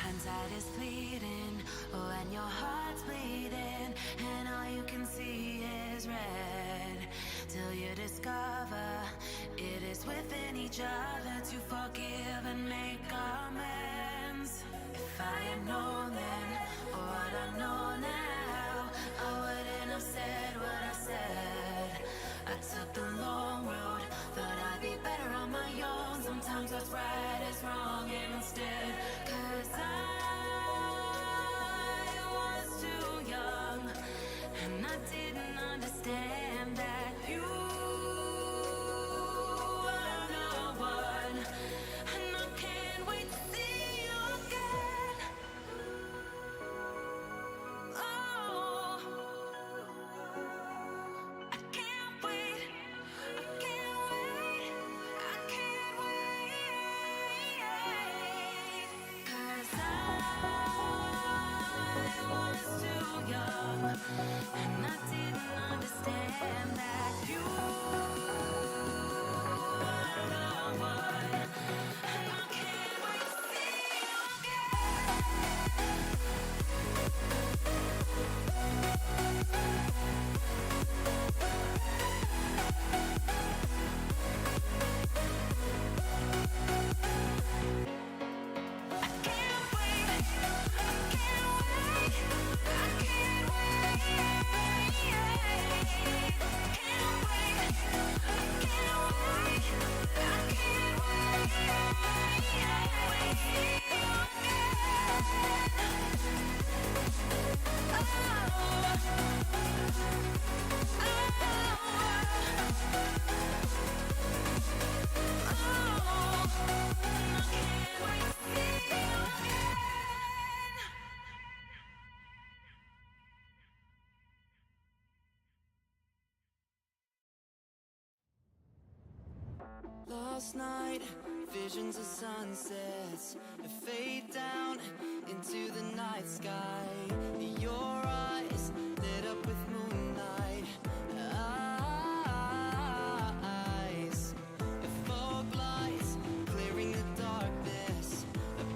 Hindsight is fleeting, oh, and your heart's bleeding, and all you can see is red. Till you discover it is within each other to forgive and make amends. If I had known then, or what I know now, I wouldn't have said what I said. I took the long road, thought I'd be better on my own. Sometimes what's right is wrong instead. 'Cause I was too young, and I didn't understand that you were the one. And I can't wait to see you again. Oh, I can't wait. I can't wait. I can't wait. 'Cause I was too young, and I didn't understand that you were the one. And I can't wait to see you Last night, visions of sunsets fade down into the night sky. Your eyes lit up with moonlight. Eyes, fog lights clearing the darkness.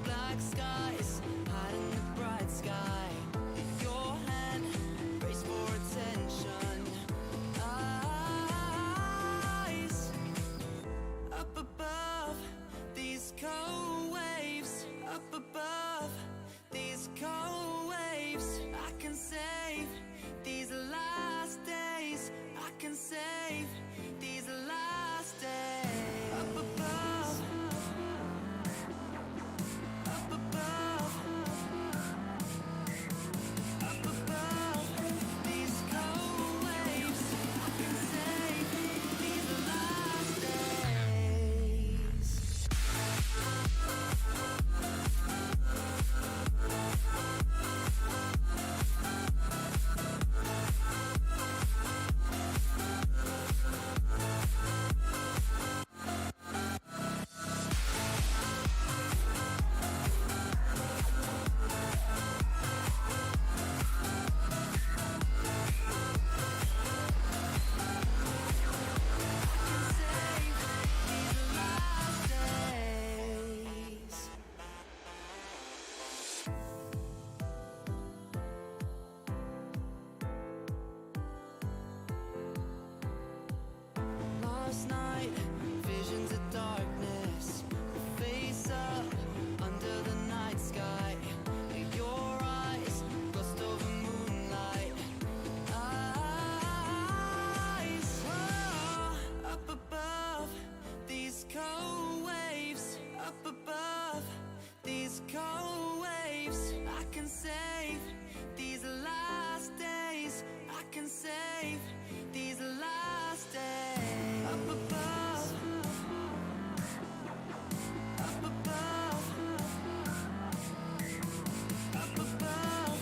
Black skies hiding the bright sky. Your hand raised for attention. Up above these cold waves, up above these cold waves, I can save these last days. I can save these last days. Up above, up above, up above these cold waves, I can save these last days. Last night, visions of darkness, face up under the night sky. Your eyes glossed over moonlight. Eyes, oh, up above these cold waves, up above these cold waves, I can save these last days. I can save these last days. Up above, up above, up above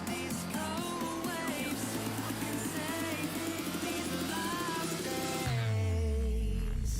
these cold waves, I can save these last days.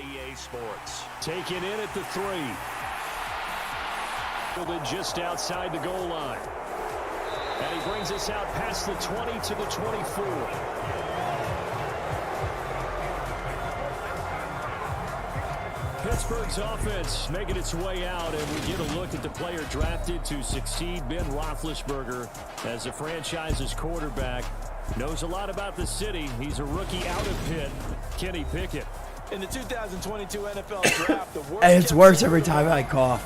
EA Sports. Taken in at the 3. Just outside the goal line. And he brings us out past the 20 to the 24. Pittsburgh's offense making its way out, and we get a look at the player drafted to succeed Ben Roethlisberger as the franchise's quarterback. Knows a lot about the city. He's a rookie out of Pitt, Kenny Pickett. In the 2022 NFL draft, the worst And it's worse every time I cough.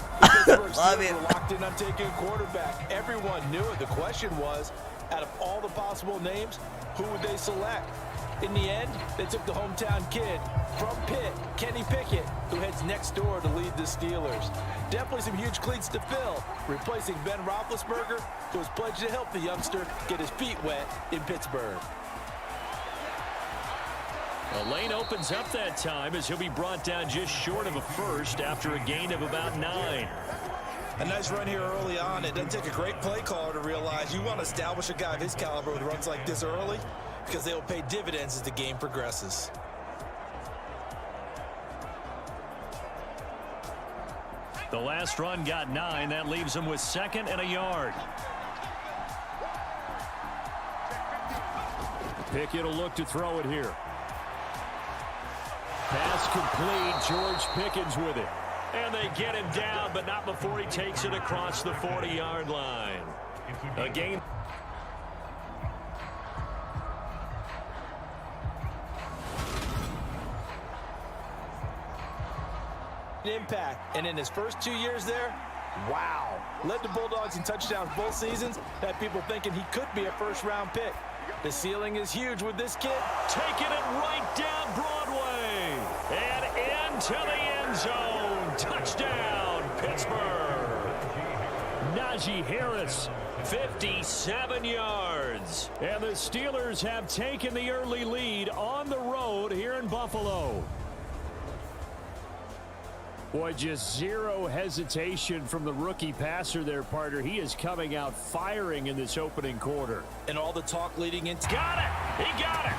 Love it. Locked in on taking a quarterback. Everyone knew it. The question was, out of all the possible names, who would they select? In the end, they took the hometown kid from Pitt, Kenny Pickett, who heads next door to lead the Steelers. Definitely some huge cleats to fill, replacing Ben Roethlisberger, who was pledged to help the youngster get his feet wet in Pittsburgh. The lane opens up that time as he'll be brought down just short of a first after a gain of about 9. A nice run here early on. It doesn't take a great play caller to realize you want to establish a guy of his caliber with runs like this early, because they will pay dividends as the game progresses. The last run got 9. That leaves him with 2nd and a yard. Pickett will look to throw it here. Pass complete. George Pickens with it. And they get him down, but not before he takes it across the 40-yard line. A game. Impact, and in his first 2 years there, wow. Led the Bulldogs in touchdowns both seasons. Had people thinking he could be a first-round pick. The ceiling is huge with this kid. Taking it right down Broadway. And into the end zone. Touchdown, Pittsburgh. Najee Harris, 57 yards. And the Steelers have taken the early lead on the road here in Buffalo. Boy, just zero hesitation from the rookie passer there, partner. He is coming out firing in this opening quarter. And all the talk leading into... Got it! He got it!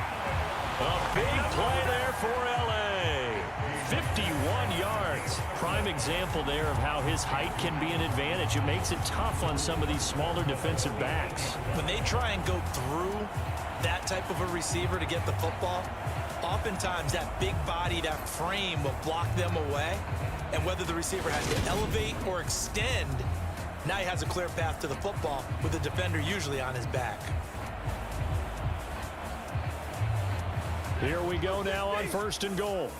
A big play there for L.A. 51 yards. Prime example there of how his height can be an advantage. It makes it tough on some of these smaller defensive backs. When they try and go through that type of a receiver to get the football, oftentimes that big body, that frame will block them away. And whether the receiver has to elevate or extend, now he has a clear path to the football with the defender usually on his back. Here we go now on 1st and goal.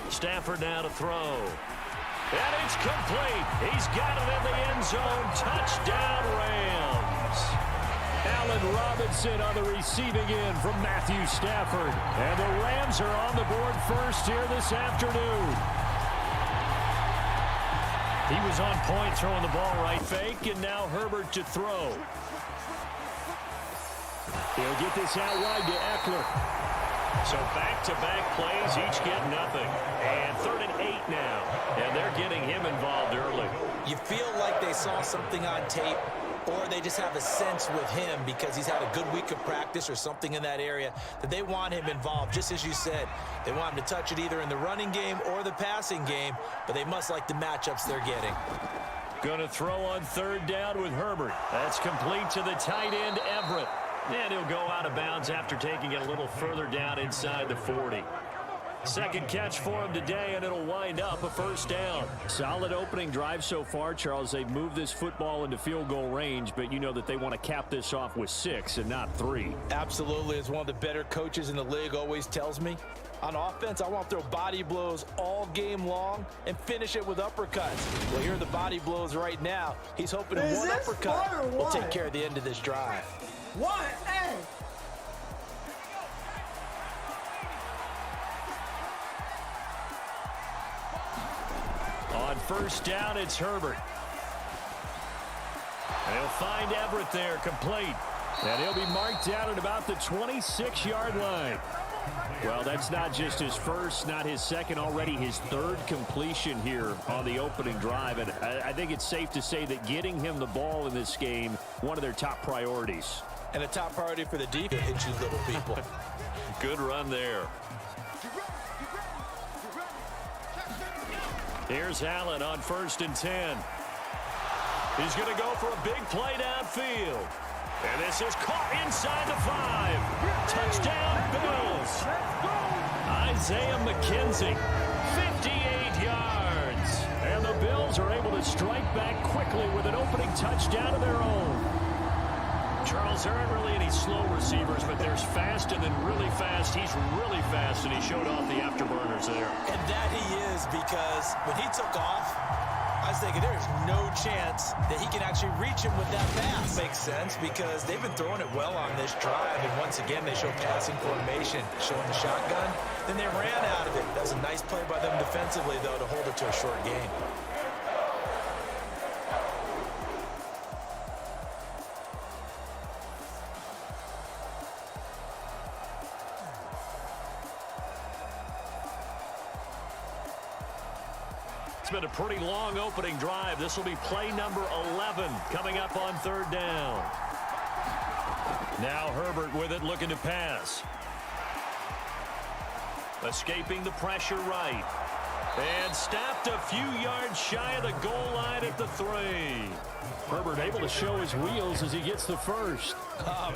Stafford now to throw. And it's complete. He's got it in the end zone. Touchdown, Rams. Allen Robinson on the receiving end from Matthew Stafford. And the Rams are on the board first here this afternoon. He was on point throwing the ball right fake, and now Herbert to throw. He'll get this out wide to Eckler. So back-to-back plays, each get nothing. And 3rd and 8 now. And they're getting him involved early. You feel like they saw something on tape, or they just have a sense with him because he's had a good week of practice or something in that area that they want him involved. Just as you said, they want him to touch it either in the running game or the passing game, but they must like the matchups they're getting. Going to throw on 3rd down with Herbert. That's complete to the tight end, Everett. And he'll go out of bounds after taking it a little further down inside the 40. Second catch for him today, and it'll wind up a 1st down. Solid opening drive so far, Charles. They've moved this football into field goal range, but you know that they want to cap this off with 6 and not 3. Absolutely. As one of the better coaches in the league always tells me, on offense, I want to throw body blows all game long and finish it with uppercuts. Well, here are the body blows right now. He's hoping one uppercut will take care of the end of this drive. What? Hey! On 1st down, it's Herbert. And he'll find Everett there, complete. And he'll be marked down at about the 26-yard line. Well, that's not just his first, not his second, already his 3rd completion here on the opening drive. And I think it's safe to say that getting him the ball in this game, one of their top priorities. And a top priority for the defense. Hit you little people. Good run there. Here's Allen on 1st and 10. He's going to go for a big play downfield. And this is caught inside the 5. Touchdown, Bills. Isaiah McKenzie, 58 yards. And the Bills are able to strike back quickly with an opening touchdown of their own. Charles, there aren't really any slow receivers, but there's fast and then really fast. He's really fast, and he showed off the afterburners there. And that he is, because when he took off, I was thinking there's no chance that he can actually reach him with that pass. Makes sense, because they've been throwing it well on this drive, and once again they show passing formation, showing the shotgun. Then they ran out of it. That was a nice play by them defensively, though, to hold it to a short game. It's been a pretty long opening drive. This will be play number 11 coming up on 3rd down. Now Herbert with it, looking to pass. Escaping the pressure right. And stopped a few yards shy of the goal line at the 3. Herbert able to show his wheels as he gets the first.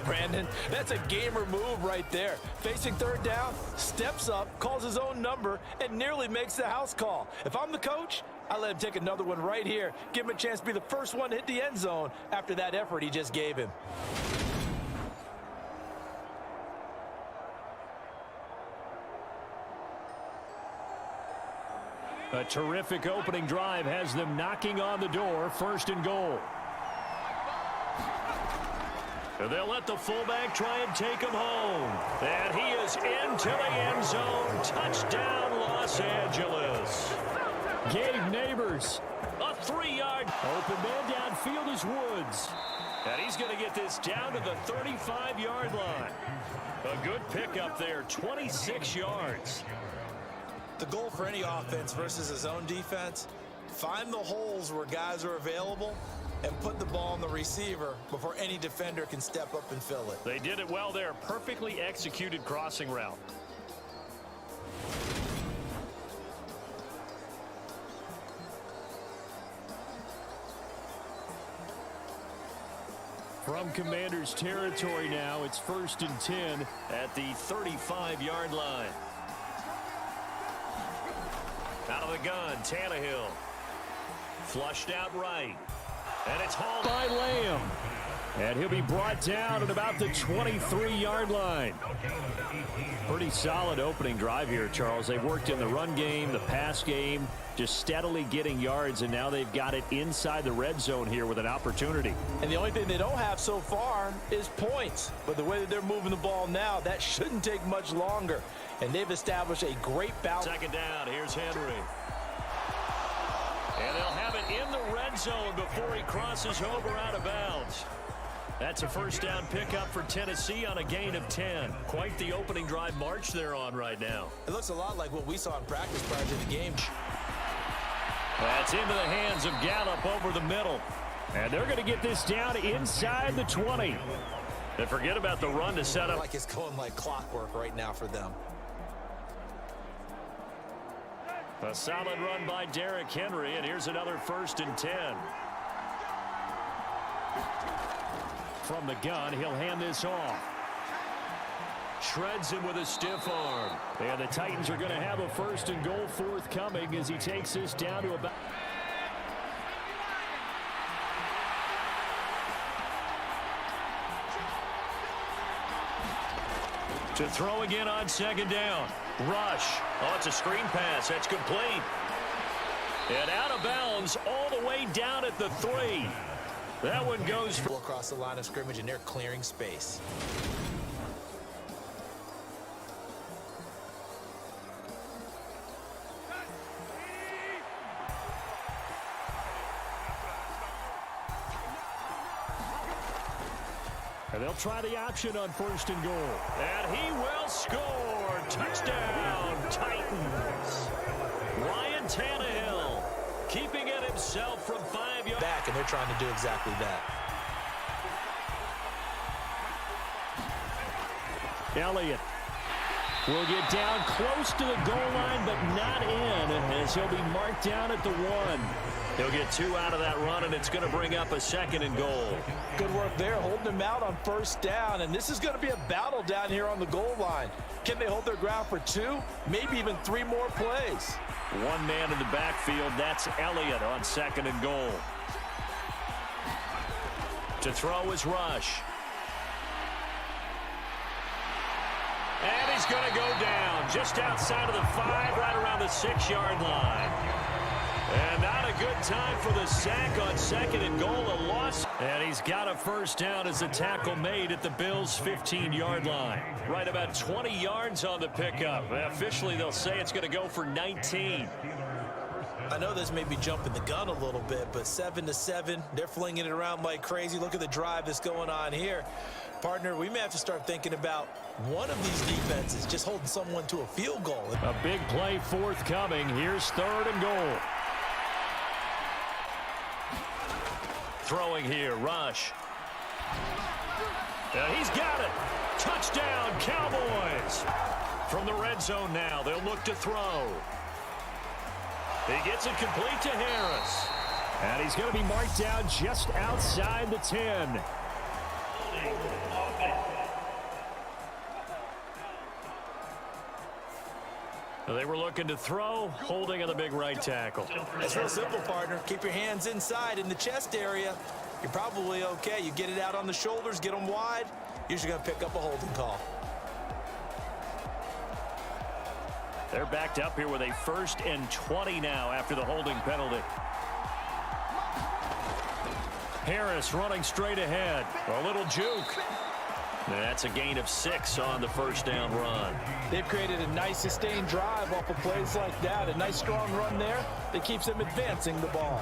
Brandon, that's a gamer move right there. Facing 3rd down, steps up, calls his own number, and nearly makes the house call. If I'm the coach, I let him take another one right here. Give him a chance to be the first one to hit the end zone after that effort he just gave him. A terrific opening drive has them knocking on the door. 1st and goal. And they'll let the fullback try and take him home. And he is into the end zone. Touchdown, Los Angeles. Gabe Neighbors, a 3-yard. Open man downfield is Woods. And he's going to get this down to the 35-yard line. A good pickup there, 26 yards. The goal for any offense versus his own defense, find the holes where guys are available and put the ball on the receiver before any defender can step up and fill it. They did it well there. Perfectly executed crossing route. From Commander's territory now, it's 1st and 10 at the 35-yard line. Out of the gun, Tannehill. Flushed out right. And it's hauled by Lamb. And he'll be brought down at about the 23-yard line. Pretty solid opening drive here, Charles. They've worked in the run game, the pass game, just steadily getting yards, and now they've got it inside the red zone here with an opportunity. And the only thing they don't have so far is points. But the way that they're moving the ball now, that shouldn't take much longer. And they've established a great balance. 2nd down, here's Henry. And they'll have it in the red zone before he crosses over out of bounds. That's a 1st down pickup for Tennessee on a gain of 10. Quite the opening drive march they're on right now. It looks a lot like what we saw in practice prior to the game. That's into the hands of Gallup over the middle. And they're going to get this down inside the 20. And forget about the run to set up. Like it's going like clockwork right now for them. A solid run by Derrick Henry, and here's another 1st and 10. From the gun, he'll hand this off. Shreds him with a stiff arm. And the Titans are going to have a 1st and goal forthcoming as he takes this down to about... To throw again on 2nd down. Rush. Oh, it's a screen pass. That's complete. And out of bounds all the way down at the 3. That one goes for... Across the line of scrimmage, and they're clearing space. And they'll try the option on 1st and goal. And he will score. Touchdown, Titans. Ryan Tannehill keeping it himself from 5 yards. Back, and they're trying to do exactly that. Elliott will get down close to the goal line, but not in, as he'll be marked down at the 1. He'll get 2 out of that run, and it's going to bring up a 2nd and goal. Good work there, holding him out on 1st down, and this is going to be a battle down here on the goal line. Can they hold their ground for 2, maybe even 3 more plays? 1 man in the backfield, that's Elliott on 2nd and goal. To throw is Rush. And he's going to go down just outside of the 5, right around the 6-yard line. And not a good time for the sack on 2nd and goal, a loss. And he's got a 1st down as the tackle made at the Bills' 15-yard line. Right about 20 yards on the pickup. Officially, they'll say it's going to go for 19. I know this may be jumping the gun a little bit, but 7-7, they're flinging it around like crazy. Look at the drive that's going on here. Partner, we may have to start thinking about one of these defenses just holding someone to a field goal. A big play forthcoming. Here's 3rd and goal. Throwing here, Rush. And he's got it. Touchdown, Cowboys. From the red zone now, they'll look to throw. He gets it complete to Harris. And he's going to be marked down just outside the 10. They were looking to throw, holding on the big right tackle. It's real simple, partner. Keep your hands inside in the chest area. You're probably okay. You get it out on the shoulders, get them wide. Usually going to pick up a holding call. They're backed up here with a 1st and 20 now after the holding penalty. Harris running straight ahead. A little juke. That's a gain of 6 on the 1st down run. They've created a nice sustained drive off of plays like that. A nice strong run there that keeps them advancing the ball.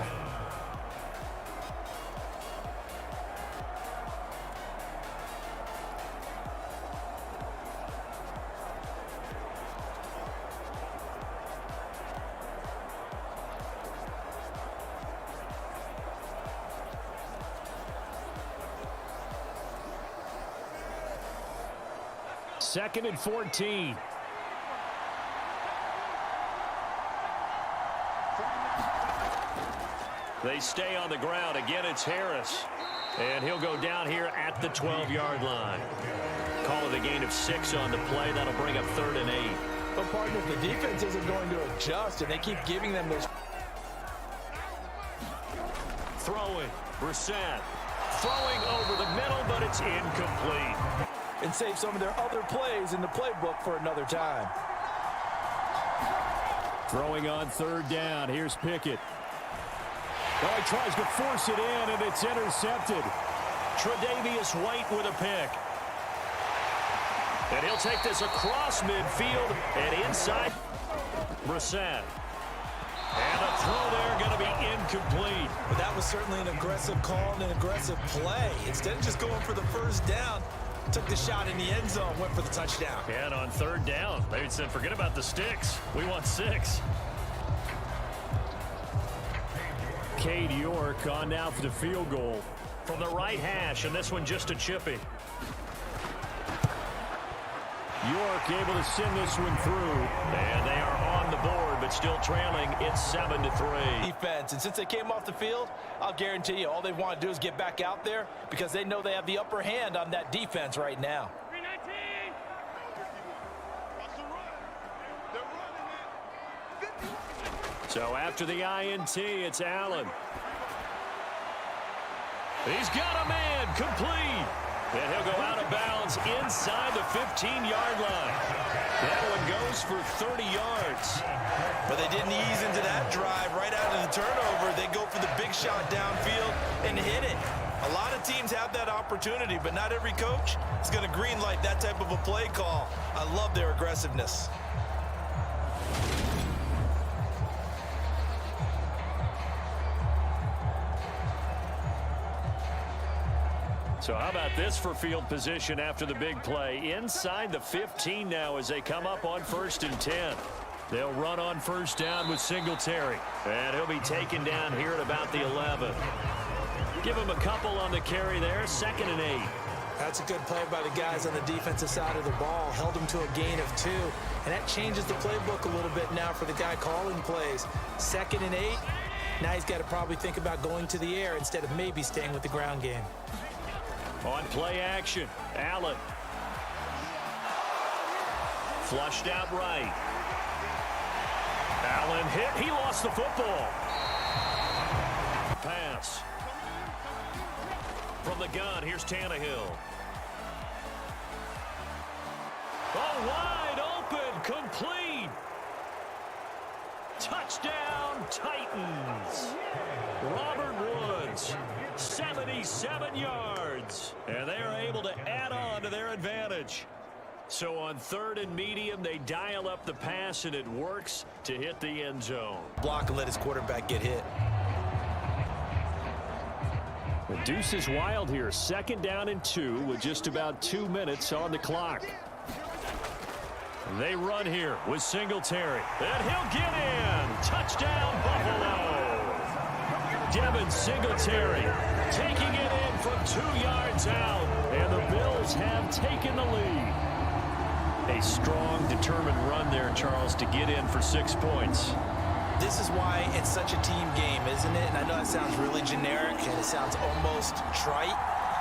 Second and 14. They stay on the ground. Again, it's Harris. And he'll go down here at the 12-yard line. Call it a gain of 6 on the play. That'll bring up 3rd and 8. But, partner, if the defense isn't going to adjust and they keep giving them those... Throwing. Brissett. Throwing over the middle, but it's incomplete. And save some of their other plays in the playbook for another time. Throwing on 3rd down. Here's Pickett. Oh, he tries to force it in, and it's intercepted. Tre'Davious White with a pick. And he'll take this across midfield and inside. Brissett. And a throw there going to be incomplete. But that was certainly an aggressive call and an aggressive play. Instead of just going for the 1st down, took the shot in the end zone, went for the touchdown. And on 3rd down, they said, forget about the sticks. We want 6. Cade York on now for the field goal from the right hash, and this one just a chippy. York able to send this one through, and they are on the board, but still trailing. It's 7-3. Defense, and since they came off the field, I'll guarantee you all they want to do is get back out there because they know they have the upper hand on that defense right now. So after the INT, it's Allen. He's got a man, complete. And he'll go out of bounds inside the 15-yard line. That one goes for 30 yards. But they didn't ease into that drive right out of the turnover. They go for the big shot downfield and hit it. A lot of teams have that opportunity, but not every coach is going to green light that type of a play call. I love their aggressiveness. So how about this for field position after the big play? Inside the 15 now as they come up on 1st and 10. They'll run on 1st down with Singletary. And he'll be taken down here at about the 11. Give him a couple on the carry there. 2nd and 8. That's a good play by the guys on the defensive side of the ball. Held them to a gain of 2. And that changes the playbook a little bit now for the guy calling plays. 2nd and 8. Now he's got to probably think about going to the air instead of maybe staying with the ground game. On play action, Allen. Flushed out right. Allen hit. He lost the football. Pass. From the gun, here's Tannehill. Oh, wide open, complete. Touchdown, Titans. Robert Woods, 77 yards. And they are able to add on to their advantage. So on 3rd and medium, they dial up the pass, and it works to hit the end zone. Block and let his quarterback get hit. The deuce is wild here. 2nd down and 2 with just about 2 minutes on the clock. They run here with Singletary. And he'll get in. Touchdown, Buffalo. Devin Singletary taking it in from 2 yards out. And the Bills have taken the lead. A strong, determined run there, Charles, to get in for 6 points. This is why it's such a team game, isn't it? And I know that sounds really generic and it sounds almost trite,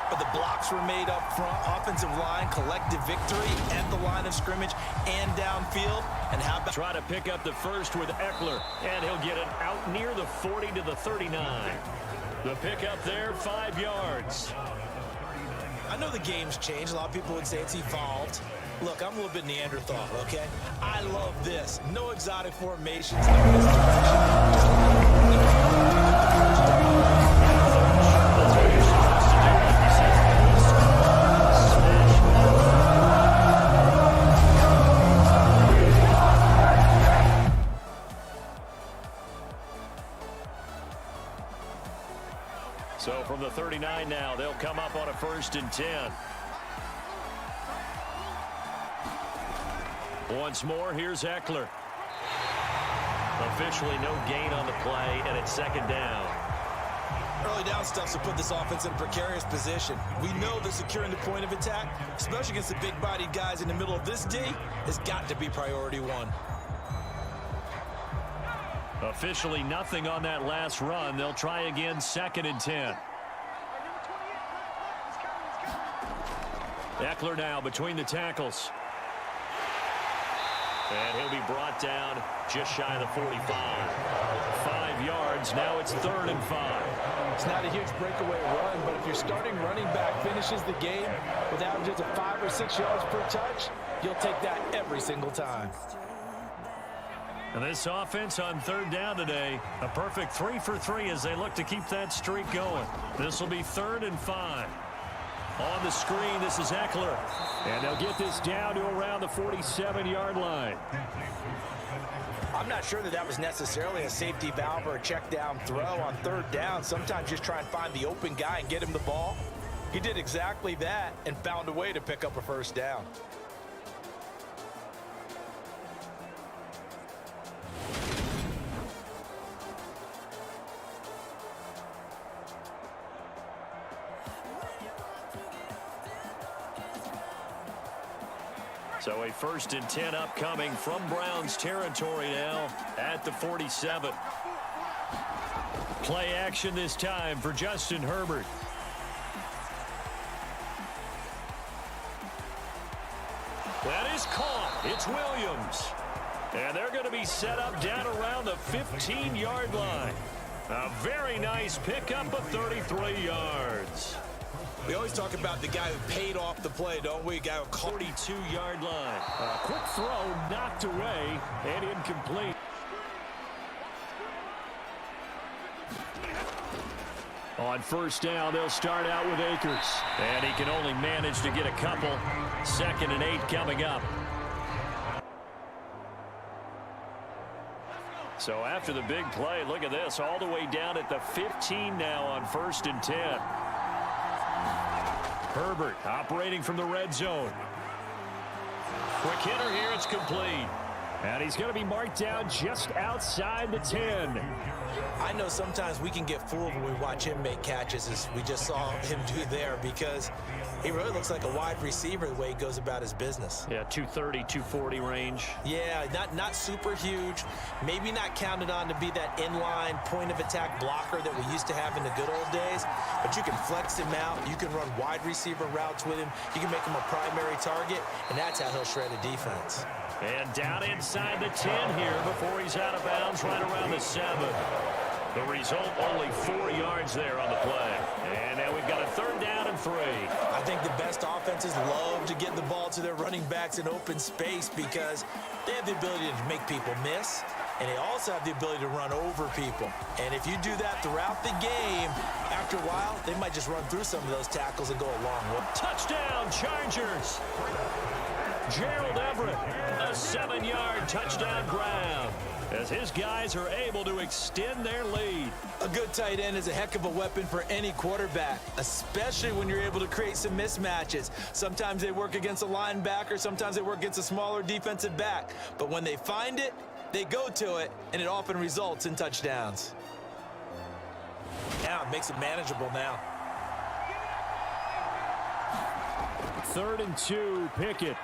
but the blocks were made up front, offensive line, collective victory at the line of scrimmage and downfield. And how about try to pick up the first with Eckler, and he'll get it out near the 40 to the 39. The pickup there, 5 yards. I know the game's changed. A lot of people would say it's evolved. Look, I'm a little bit Neanderthal, okay? I love this. No exotic formations, no So from the 39 now, they'll come up on a 1st and 10. Once more, here's Eckler. Officially no gain on the play, and it's 2nd down. Early down stuff to put this offense in a precarious position. We know that securing the point of attack, especially against the big-bodied guys in the middle of this D, has got to be priority 1. Officially nothing on that last run. They'll try again, 2nd and 10. Eckler now between the tackles. And he'll be brought down just shy of the 45. 5 yards. Now it's 3rd and 5. It's not a huge breakaway run, but if your starting running back finishes the game with averages of 5 or 6 yards per touch, you'll take that every single time. And this offense on 3rd down today, a perfect 3 for 3 as they look to keep that streak going. This will be 3rd and 5. On the screen, this is Eckler. And they'll get this down to around the 47-yard line. I'm not sure that was necessarily a safety valve or a check down throw on 3rd down. Sometimes just try and find the open guy and get him the ball. He did exactly that and found a way to pick up a 1st down. So a 1st and 10 upcoming from Browns territory now at the 47. Play action this time for Justin Herbert. That is caught. It's Williams. And they're going to be set up down around the 15-yard line. A very nice pickup of 33 yards. We always talk about the guy who paid off the play, don't we? A guy who caught 42-yard line. A quick throw knocked away and incomplete. On 1st down, they'll start out with Akers. And he can only manage to get a couple. 2nd and 8 coming up. So after the big play, look at this, all the way down at the 15 now on 1st and 10. Herbert operating from the red zone. Quick hitter here, it's complete. And he's going to be marked down just outside the 10. I know sometimes we can get fooled when we watch him make catches, as we just saw him do there, because he really looks like a wide receiver the way he goes about his business. Yeah, 230, 240 range. Yeah, not super huge. Maybe not counted on to be that inline point-of-attack blocker that we used to have in the good old days, but you can flex him out. You can run wide receiver routes with him. You can make him a primary target, and that's how he'll shred a defense. And down inside the 10 here before he's out of bounds right around the 7. The result, only 4 yards there on the play. And now we've got a 3rd down and 3. I think the best offenses love to get the ball to their running backs in open space because they have the ability to make people miss, and they also have the ability to run over people. And if you do that throughout the game, after a while, they might just run through some of those tackles and go a long way. Touchdown, Chargers! Gerald Everett, a 7-yard touchdown grab, as his guys are able to extend their lead. A good tight end is a heck of a weapon for any quarterback, especially when you're able to create some mismatches. Sometimes they work against a linebacker, sometimes they work against a smaller defensive back. But when they find it, they go to it, and it often results in touchdowns. Now it makes it manageable now. 3rd and 2, Pickett.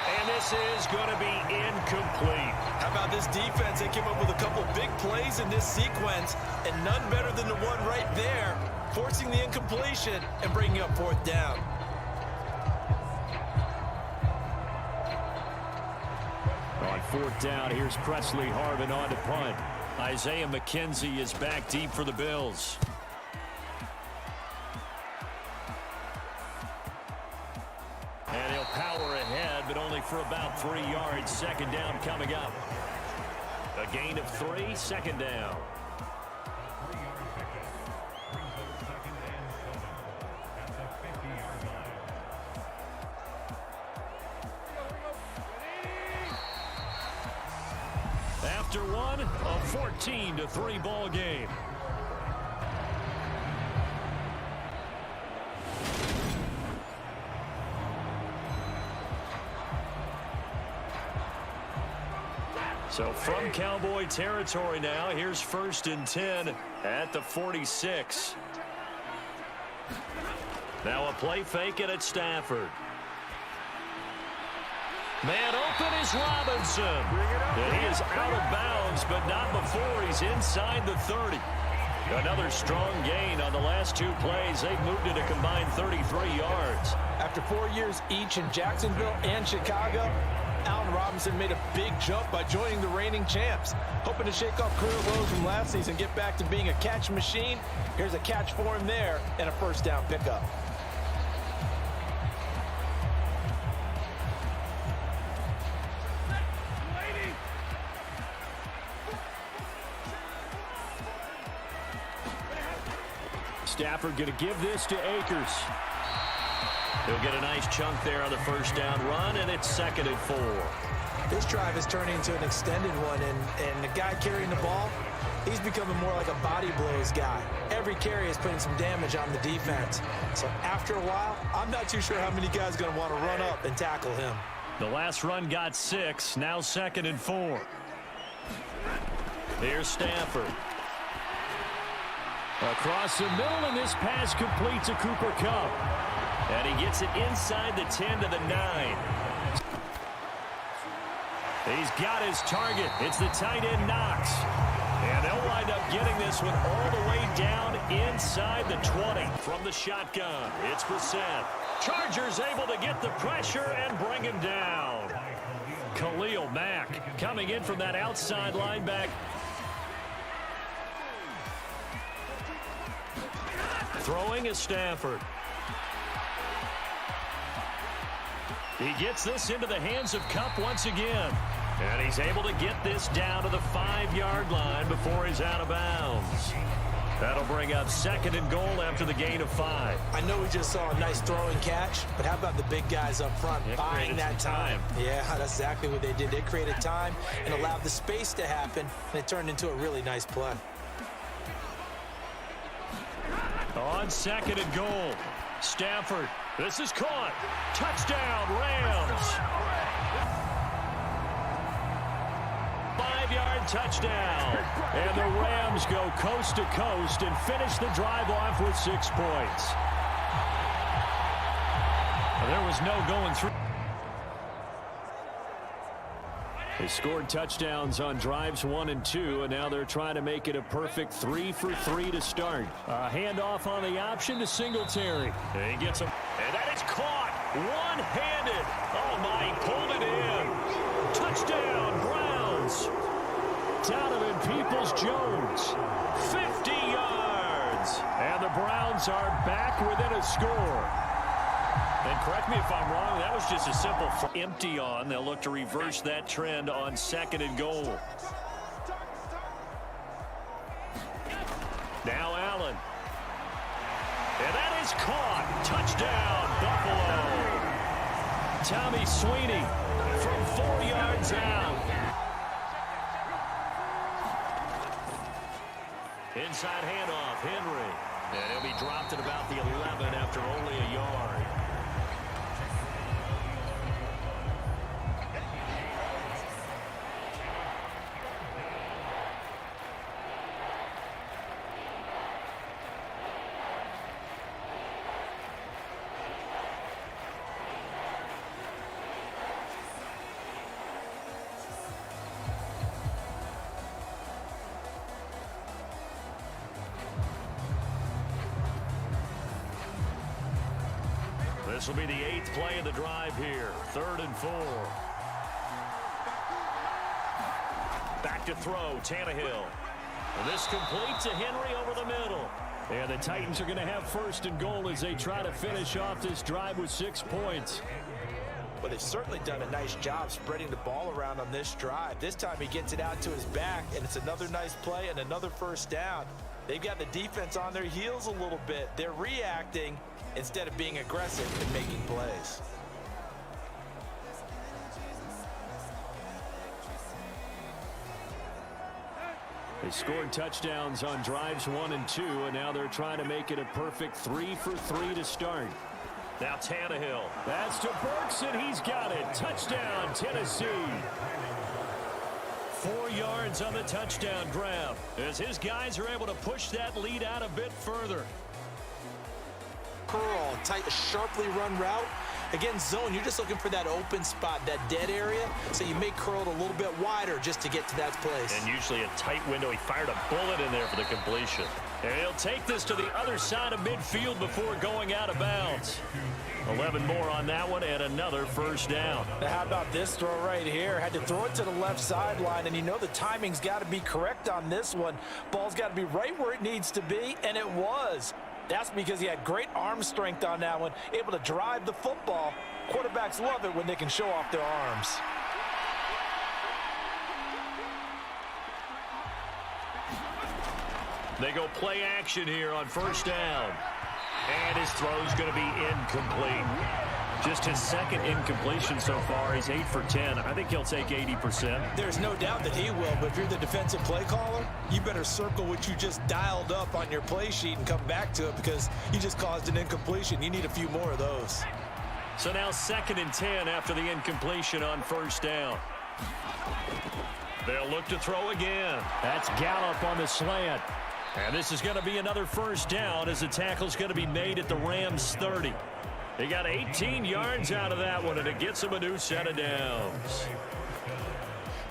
And this is going to be incomplete. How about this defense? They came up with a couple big plays in this sequence, and none better than the one right there, forcing the incompletion and bringing up 4th down. On 4th down, here's Presley Harvin on to punt. Isaiah McKenzie is back deep for the Bills. And he'll power ahead, but only for about 3 yards. 2nd down coming up. A gain of 3, 2nd down. After one, a 14-3 ball game. So from Cowboy territory now, here's 1st and 10 at the 46. Now a play fake it at Stafford. Man open is Robinson. And he is out of bounds, but not before he's inside the 30. Another strong gain on the last 2 plays. They've moved it a combined 33 yards. After 4 years each in Jacksonville and Chicago, Allen Robinson made a big jump by joining the reigning champs. Hoping to shake off career lows from last season, get back to being a catch machine. Here's a catch for him there and a 1st down pickup. Stafford going to give this to Akers. He'll get a nice chunk there on the 1st down run, and it's 2nd and 4. This drive is turning into an extended one, and the guy carrying the ball, he's becoming more like a body blows guy. Every carry is putting some damage on the defense. So after a while, I'm not too sure how many guys are going to want to run up and tackle him. The last run got 6, now 2nd and 4. Here's Stafford. Across the middle, and this pass complete to Cooper Kupp. And he gets it inside the 10 to the 9. He's got his target. It's the tight end Knox. And they'll wind up getting this one all the way down inside the 20. From the shotgun, it's Brissett. Chargers able to get the pressure and bring him down. Khalil Mack coming in from that outside linebacker. Throwing is Stafford. He gets this into the hands of Kupp once again. And he's able to get this down to the 5-yard line before he's out of bounds. That'll bring up 2nd and goal after the gain of 5. I know we just saw a nice throwing catch, but how about the big guys up front buying that time? Yeah, that's exactly what they did. They created time and allowed the space to happen, and it turned into a really nice play. On 2nd and goal, Stafford. This is caught. Touchdown, Rams. touchdown. And the Rams go coast to coast and finish the drive off with 6 points. There was no going through. They scored touchdowns on drives 1 and 2, and now they're trying to make it a perfect 3 for 3 to start. A handoff on the option to Singletary. And he gets him. And that is caught one-handed. Oh, my, he pulled it in. Touchdown, Browns. Donovan Peoples-Jones, 50 yards. And the Browns are back within a score. And correct me if I'm wrong, that was just a simple empty on. They'll look to reverse that trend on 2nd and goal. Now Allen. And that is caught. Touchdown, Buffalo. Tommy Sweeney from 4 yards out. Inside handoff, Henry. And he'll be dropped at about the 11 after only a yard. This will be the 8th play of the drive here. 3rd and 4. Back to throw, Tannehill. And this complete to Henry over the middle. And the Titans are going to have 1st and goal as they try to finish off this drive with 6 points. Well, they've certainly done a nice job spreading the ball around on this drive. This time he gets it out to his back, and it's another nice play and another 1st down. They've got the defense on their heels a little bit. They're reacting instead of being aggressive and making plays. They scored touchdowns on drives 1 and 2, and now they're trying to make it a perfect 3 for 3 to start. Now Tannehill. That's to Burks, and he's got it. Touchdown, Tennessee. 4 yards on the touchdown grab as his guys are able to push that lead out a bit further. Curl, tight, sharply run route. Again, zone, you're just looking for that open spot, that dead area, so you may curl it a little bit wider just to get to that place. And usually a tight window. He fired a bullet in there for the completion. And he'll take this to the other side of midfield before going out of bounds. 11 more on that one and another 1st down. Now how about this throw right here? Had to throw it to the left sideline, and you know the timing's got to be correct on this one. Ball's got to be right where it needs to be, and it was. That's because he had great arm strength on that one, able to drive the football. Quarterbacks love it when they can show off their arms. They go play action here on 1st down. And his throw's going to be incomplete. Just his 2nd incompletion so far. He's 8 for 10. I think he'll take 80%. There's no doubt that he will, but if you're the defensive play caller, you better circle what you just dialed up on your play sheet and come back to it because you just caused an incompletion. You need a few more of those. So now 2nd and 10 after the incompletion on 1st down. They'll look to throw again. That's Gallup on the slant. And this is going to be another 1st down as the tackle's going to be made at the Rams 30. They got 18 yards out of that one, and it gets them a new set of downs.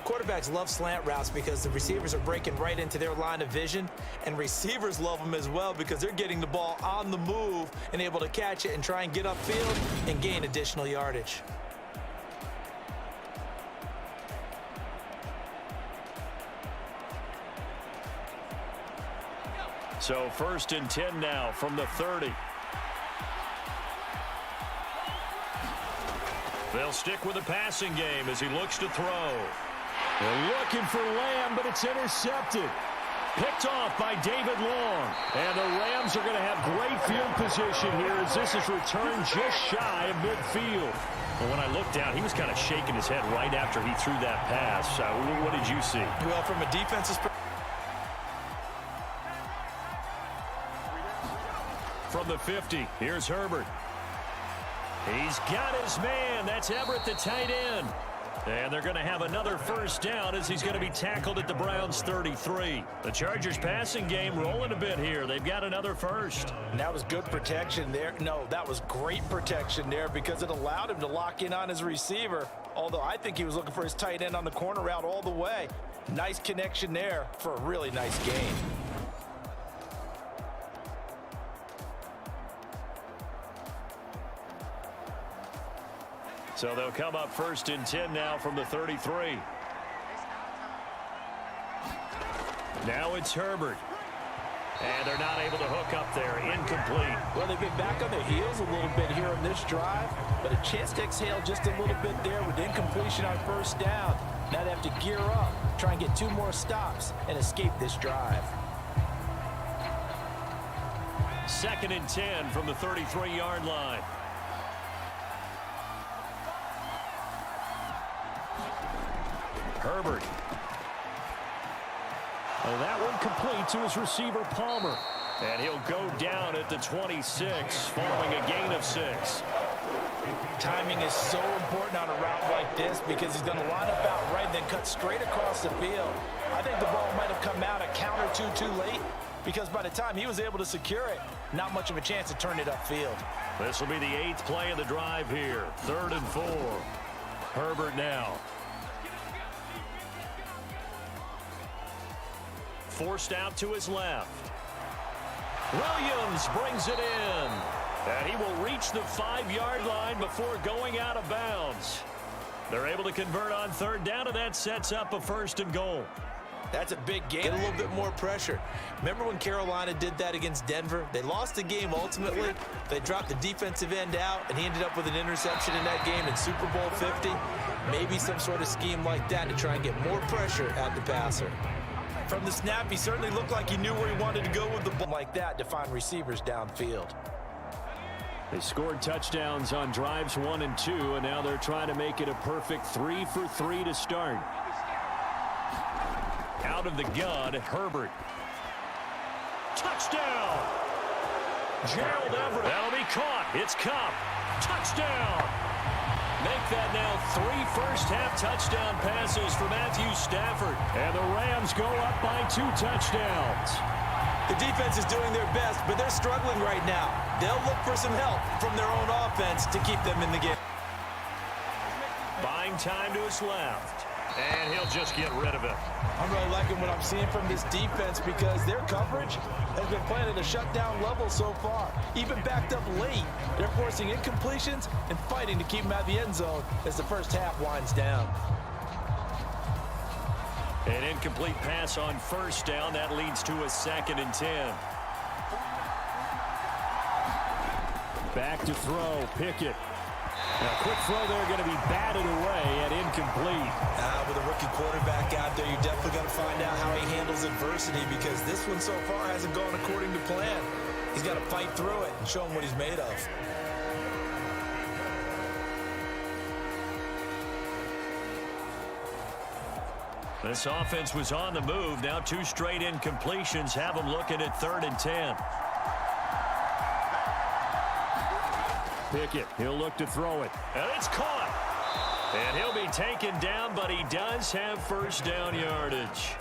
Quarterbacks love slant routes because the receivers are breaking right into their line of vision, and receivers love them as well because they're getting the ball on the move and able to catch it and try and get upfield and gain additional yardage. So 1st and 10 now from the 30. They'll stick with the passing game as he looks to throw. They're looking for Lamb, but it's intercepted. Picked off by David Long. And the Rams are going to have great field position here as this is returned just shy of midfield. But when I looked down, he was kind of shaking his head right after he threw that pass. What did you see? Well, from a defensive perspective, from the 50, here's Herbert. He's got his man. That's Everett, the tight end. And they're going to have another first down as he's going to be tackled at the Browns' 33. The Chargers passing game rolling a bit here. They've got another first. And that was good protection there. No, that was great protection there because it allowed him to lock in on his receiver. Although I think he was looking for his tight end on the corner route all the way. Nice connection there for a really nice gain. So they'll come up 1st and 10 now from the 33. Now it's Herbert. And they're not able to hook up there. Incomplete. Well, they've been back on their heels a little bit here on this drive, but a chance to exhale just a little bit there with incompletion on first down. Now they have to gear up, try and get 2 more stops, and escape this drive. 2nd and 10 from the 33-yard line. Herbert. Oh, that one complete to his receiver, Palmer. And he'll go down at the 26 following a gain of 6. Timing is so important on a route like this because he's going to line up out right and then cut straight across the field. I think the ball might have come out a count or two too late because by the time he was able to secure it, not much of a chance to turn it upfield. This will be the 8th play of the drive here. 3rd and 4. Herbert now. Forced out to his left. Williams brings it in. And he will reach the 5-yard line before going out of bounds. They're able to convert on 3rd down, and that sets up a 1st and goal. That's a big game. Get a little bit more pressure. Remember when Carolina did that against Denver? They lost the game ultimately. They dropped the defensive end out, and he ended up with an interception in that game in Super Bowl 50. Maybe some sort of scheme like that to try and get more pressure at the passer. From the snap, he certainly looked like he knew where he wanted to go with the ball like that to find receivers downfield. They scored touchdowns on drives 1 and 2, and now they're trying to make it a perfect 3 for 3 to start. Out of the gun, Herbert. Touchdown! Gerald Everett. That'll be caught. It's Cup. Touchdown! Make that now 3 first-half touchdown passes for Matthew Stafford. And the Rams go up by 2 touchdowns. The defense is doing their best, but they're struggling right now. They'll look for some help from their own offense to keep them in the game. Buying time to his left. And he'll just get rid of it. I'm really liking what I'm seeing from this defense because their coverage has been playing at a shutdown level so far. Even backed up late, they're forcing incompletions and fighting to keep them out of the end zone as the first half winds down. An incomplete pass on first down. That leads to a 2nd and 10. Back to throw. Pickett. Now, quick throw there going to be batted away at incomplete. With a rookie quarterback out there, you definitely got to find out how he handles adversity because this one so far hasn't gone according to plan. He's got to fight through it and show him what he's made of. This offense was on the move. Now 2 straight incompletions have them looking at 3rd and 10. Pickett, he'll look to throw it. And it's caught. And he'll be taken down, but he does have first down yardage.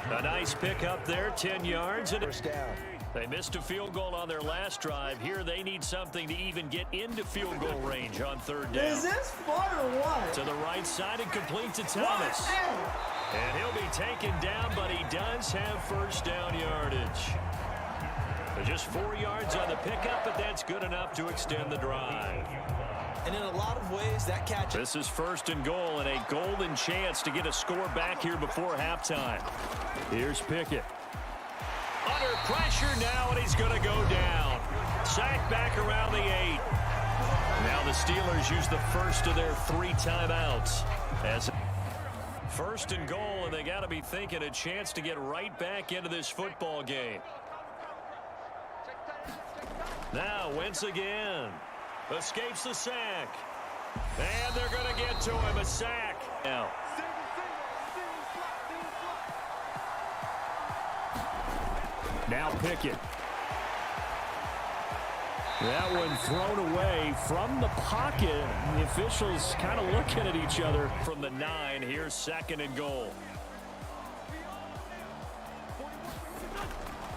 A nice pickup there, 10 yards. And First down. they missed a field goal on their last drive. Here they need something to even get into field goal range on 3rd down. Is this fun or what? To the right side and complete to Thomas. Hey. And he'll be taken down, but he does have first down yardage. Just 4 yards on the pickup, but that's good enough to extend the drive. And in a lot of ways, that catch... This is 1st and goal and a golden chance to get a score back here before halftime. Here's Pickett. Under pressure now, and he's going to go down. Sacked back around the 8. Now the Steelers use the first of their 3 timeouts. As 1st and goal, and they got to be thinking a chance to get right back into this football game. Now, Wentz again. Escapes the sack. And they're going to get to him. A sack. Now. Now Pickett. That one thrown away from the pocket. The officials kind of looking at each other from the 9. Here's 2nd and goal.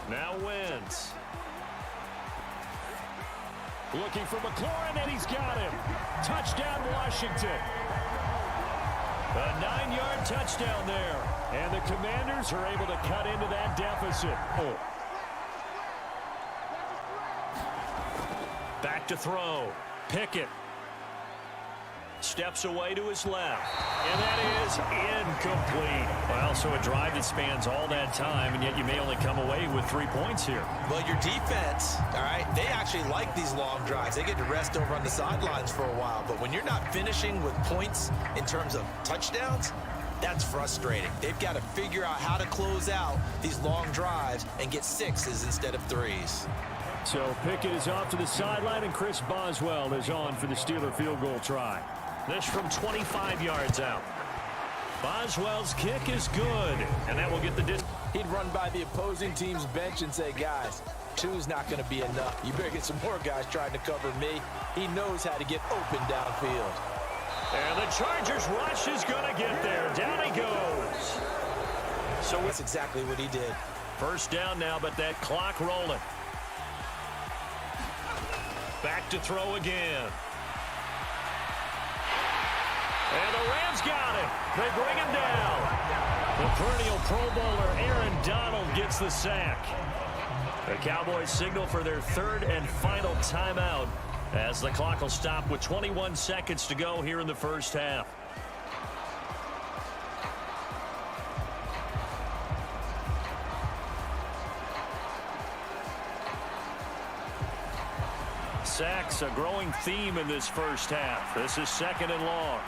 Now Wentz. Looking for McLaurin, and he's got him. Touchdown, Washington. A 9-yard touchdown there. And the Commanders are able to cut into that deficit. Back to throw. Pickett. Steps away to his left. And that is incomplete. Well, so a drive that spans all that time, and yet you may only come away with 3 points here. Well, your defense, all right, they actually like these long drives. They get to rest over on the sidelines for a while. But when you're not finishing with points in terms of touchdowns, that's frustrating. They've got to figure out how to close out these long drives and get 6s instead of 3s. So Pickett is off to the sideline, and Chris Boswell is on for the Steeler field goal try. This from 25 yards out. Boswell's kick is good, and that will get the distance. He'd run by the opposing team's bench and say, guys, 2's not going to be enough. You better get some more guys trying to cover me. He knows how to get open downfield. And the Chargers rush is going to get there. Down he goes. So that's exactly what he did. First down now, but that clock rolling. Back to throw again. And the Rams got him. They bring him down. The perennial Pro Bowler Aaron Donald gets the sack. The Cowboys signal for their 3rd and final timeout as the clock will stop with 21 seconds to go here in the first half. Sacks a growing theme in this first half. This is 2nd and long.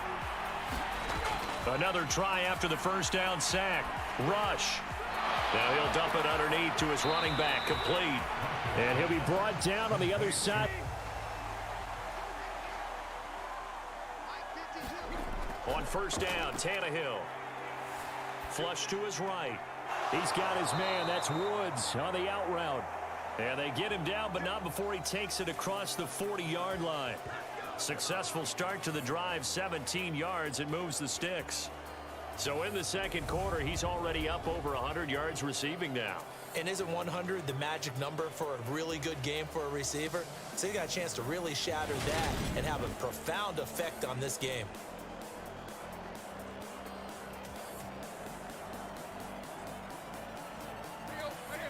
Another try after the first down sack. Rush. Now he'll dump it underneath to his running back. Complete. And he'll be brought down on the other side. On first down, Tannehill. Flush to his right. He's got his man. That's Woods on the out route. And they get him down, but not before he takes it across the 40-yard line. Successful start to the drive, 17 yards, and moves the sticks. So in the second quarter, he's already up over 100 yards receiving now. And isn't 100 the magic number for a really good game for a receiver? So he got a chance to really shatter that and have a profound effect on this game.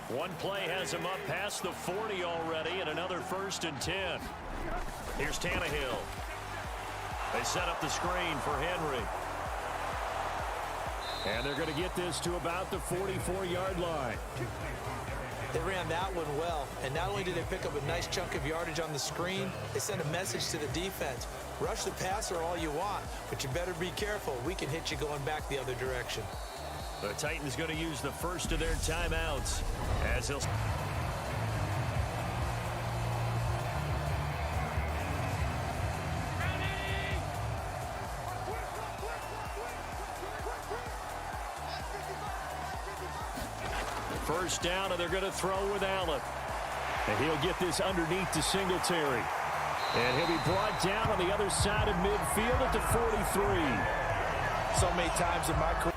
One play has him up past the 40 already, and another 1st and 10. Here's Tannehill. They set up the screen for Henry. And they're going to get this to about the 44-yard line. They ran that one well, and not only did they pick up a nice chunk of yardage on the screen, they sent a message to the defense. Rush the passer all you want, but you better be careful. We can hit you going back the other direction. The Titans going to use the first of their timeouts as he'll... First down, and they're going to throw with Allen. And he'll get this underneath to Singletary. And he'll be brought down on the other side of midfield at the 43. So many times in my career.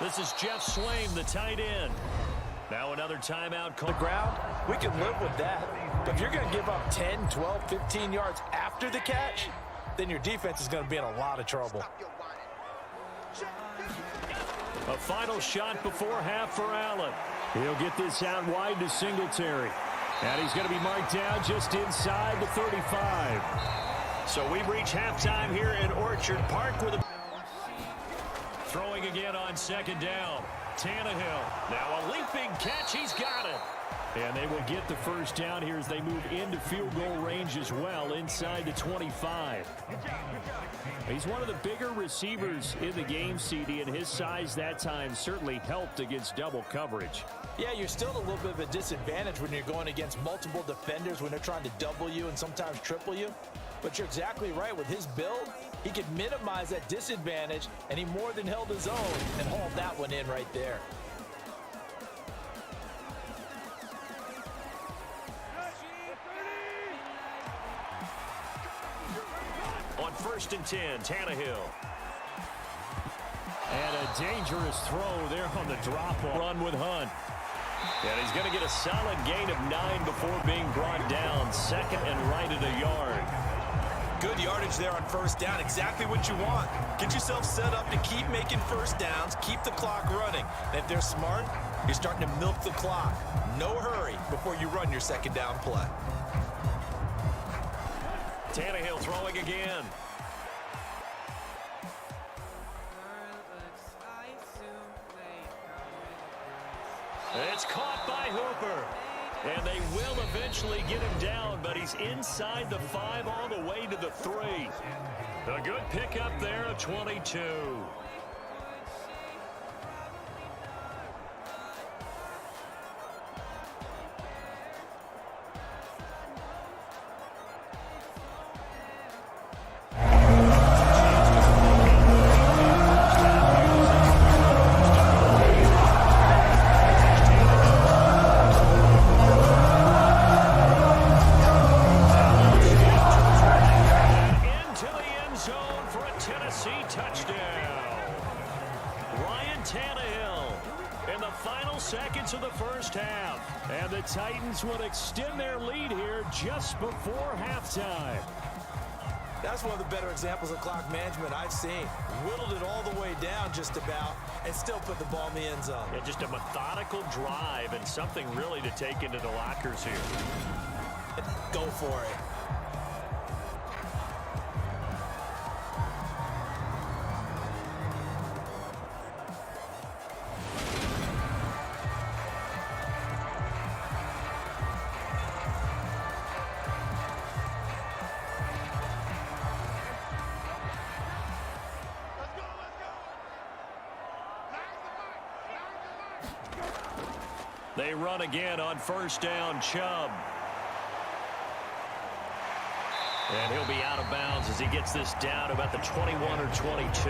This is Jeff Swaim, the tight end. Now another timeout call. The ground, we can live with that. But if you're going to give up 10, 12, 15 yards after the catch, then your defense is going to be in a lot of trouble. A final shot before half for Allen. He'll get this out wide to Singletary. And he's going to be marked down just inside the 35. So we reach halftime here in Orchard Park with a... Throwing again on second down. Tannehill. Now a leaping catch. He's got it. And they will get the first down here as they move into field goal range as well inside the 25. He's one of the bigger receivers in the game, CD, and his size that time certainly helped against double coverage. Yeah, you're still at a little bit of a disadvantage when you're going against multiple defenders when they're trying to double you and sometimes triple you. But you're exactly right. With his build, he could minimize that disadvantage, and he more than held his own and hauled that one in right there. first and 10, Tannehill. And a dangerous throw there on the drop run with Hunt. And he's going to get a solid gain of 9 before being brought down. Second and right at a yard. Good yardage there on first down. Exactly what you want. Get yourself set up to keep making first downs, keep the clock running. And if they're smart, you're starting to milk the clock. No hurry before you run your second down play. Tannehill throwing again. It's caught by Hooper. And they will eventually get him down, but he's inside the 5 all the way to the 3. A good pickup there, a 22. Titans will extend their lead here just before halftime. That's one of the better examples of clock management I've seen. Whittled it all the way down just about and still put the ball in the end zone. Yeah, just a methodical drive and something really to take into the lockers here. Go for it. They run again on first down, Chubb. And he'll be out of bounds as he gets this down about the 21 or 22.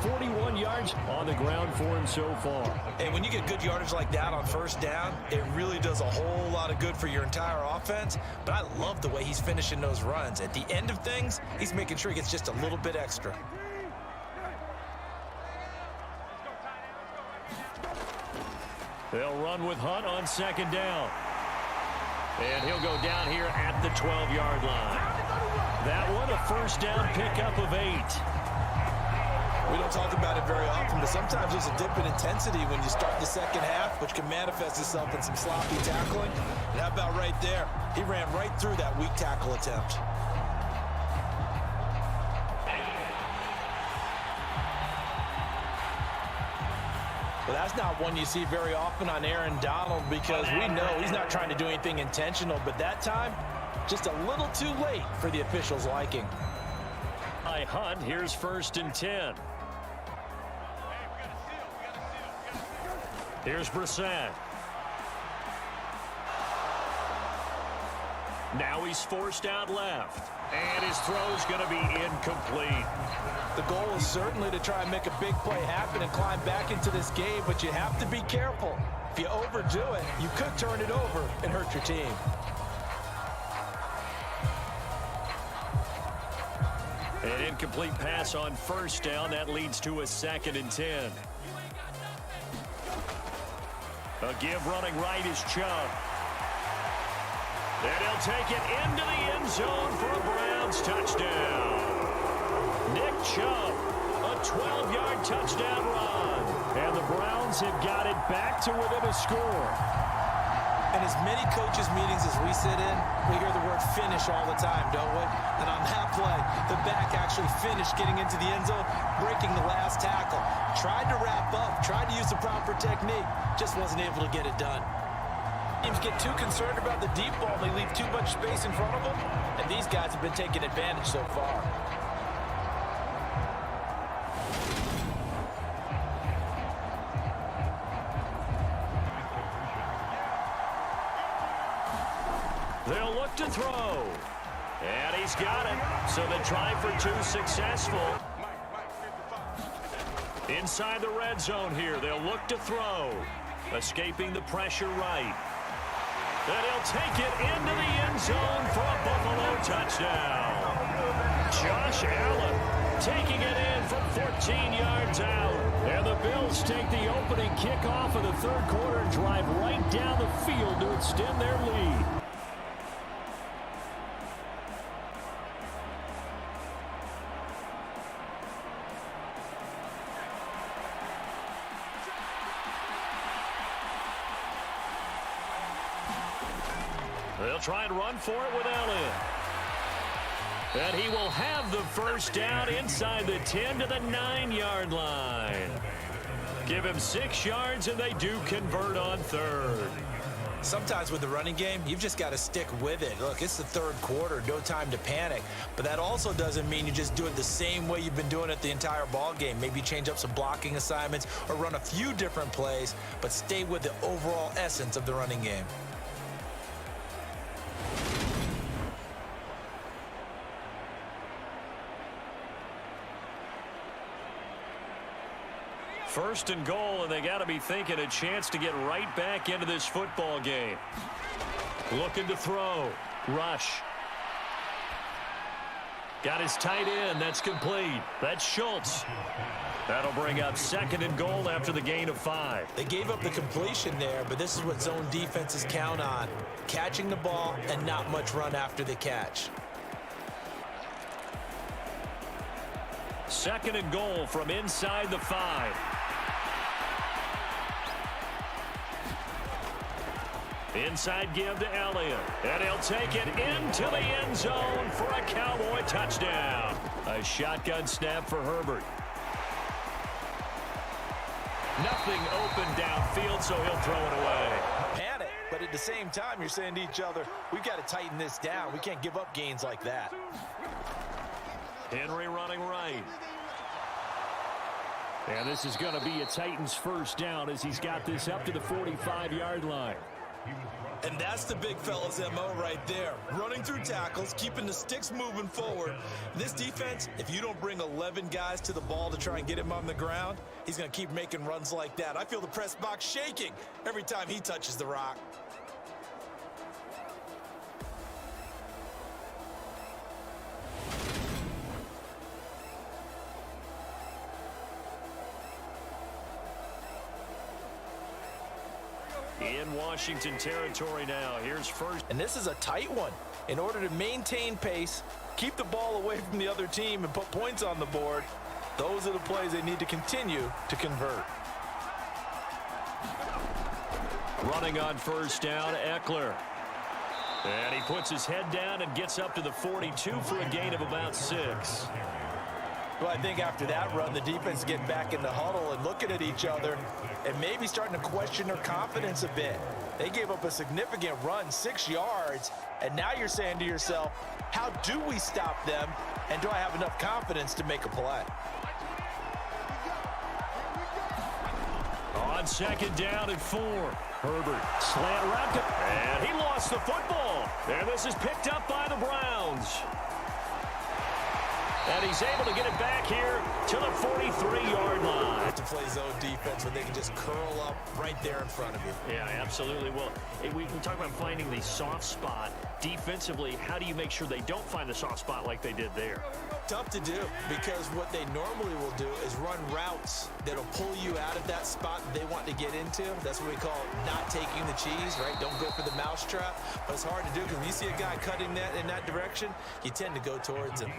41 yards on the ground for him so far. And when you get good yardage like that on first down, it really does a whole lot of good for your entire offense. But I love the way he's finishing those runs. At the end of things, he's making sure he gets just a little bit extra. They'll run with Hunt on second down. And he'll go down here at the 12-yard line. That one, a first down pickup of 8. We don't talk about it very often, but sometimes there's a dip in intensity when you start the second half, which can manifest itself in some sloppy tackling. And how about right there? He ran right through that weak tackle attempt. Well, that's not one you see very often on Aaron Donald because we know he's not trying to do anything intentional, but that time, just a little too late for the officials' liking. By Hunt, here's first and 10. Here's Brissett. Now he's forced out left. And his throw's going to be incomplete. The goal is certainly to try and make a big play happen and climb back into this game, but you have to be careful. If you overdo it, you could turn it over and hurt your team. An incomplete pass on first down. That leads to a second and 10. A give running right is Chubb. And he'll take it into the end zone for a Browns touchdown. Nick Chubb, a 12-yard touchdown run. And the Browns have got it back to within a score. In as many coaches' meetings as we sit in, we hear the word finish all the time, don't we? And on that play, the back actually finished getting into the end zone, breaking the last tackle. Tried to wrap up, tried to use the proper technique, just wasn't able to get it done. Teams get too concerned about the deep ball, they leave too much space in front of them, and these guys have been taking advantage so far. They'll look to throw. And he's got it. So the try for 2 successful. Inside the red zone here, they'll look to throw. Escaping the pressure right. And he'll take it into the end zone for a Buffalo touchdown. Josh Josh Allen taking it in from 14 yards out. And the Bills take the opening kickoff of the third quarter and drive right down the field to extend their lead. They'll try and run for it with Elliott. And he will have the first down inside the 10 to the 9-yard line. Give him 6 yards, and they do convert on third. Sometimes with the running game, you've just got to stick with it. Look, it's the third quarter, no time to panic. But that also doesn't mean you just do it the same way you've been doing it the entire ball game. Maybe change up some blocking assignments or run a few different plays, but stay with the overall essence of the running game. First and goal, and they got to be thinking a chance to get right back into this football game. Looking to throw. Rush. Got his tight end. That's complete. That's Schultz. That'll bring up second and goal after the gain of 5. They gave up the completion there, but this is what zone defenses count on. Catching the ball and not much run after the catch. Second and goal from inside the 5. Inside give to Elliott. And he'll take it into the end zone for a Cowboy touchdown. A shotgun snap for Herbert. Nothing open downfield, so he'll throw it away. Panic, but at the same time, you're saying to each other, we've got to tighten this down. We can't give up gains like that. Henry running right. And this is going to be a Titans first down as he's got this up to the 45-yard line. And that's the big fella's MO right there. Running through tackles, keeping the sticks moving forward. This defense, if you don't bring 11 guys to the ball to try and get him on the ground, he's going to keep making runs like that. I feel the press box shaking every time he touches the rock. In Washington territory now. Here's first. And this is a tight one. In order to maintain pace, keep the ball away from the other team, and put points on the board, those are the plays they need to continue to convert. Running on first down, Eckler. And he puts his head down and gets up to the 42 for a gain of about 6. Well, I think after that run, the defense getting back in the huddle and looking at each other and maybe starting to question their confidence a bit. They gave up a significant run, 6 yards, and now you're saying to yourself, how do we stop them, and do I have enough confidence to make a play? On second down and 4. Herbert slant route, and he lost the football. And this is picked up by the Browns. And he's able to get it back here to the 43-yard line. To play zone defense where they can just curl up right there in front of you. Yeah, absolutely. Well, we can talk about finding the soft spot. Defensively, how do you make sure they don't find the soft spot like they did there? Tough to do, because what they normally will do is run routes that'll pull you out of that spot they want to get into. That's what we call not taking the cheese, right? Don't go for the mousetrap. But it's hard to do, because when you see a guy cutting that in that direction, you tend to go towards him.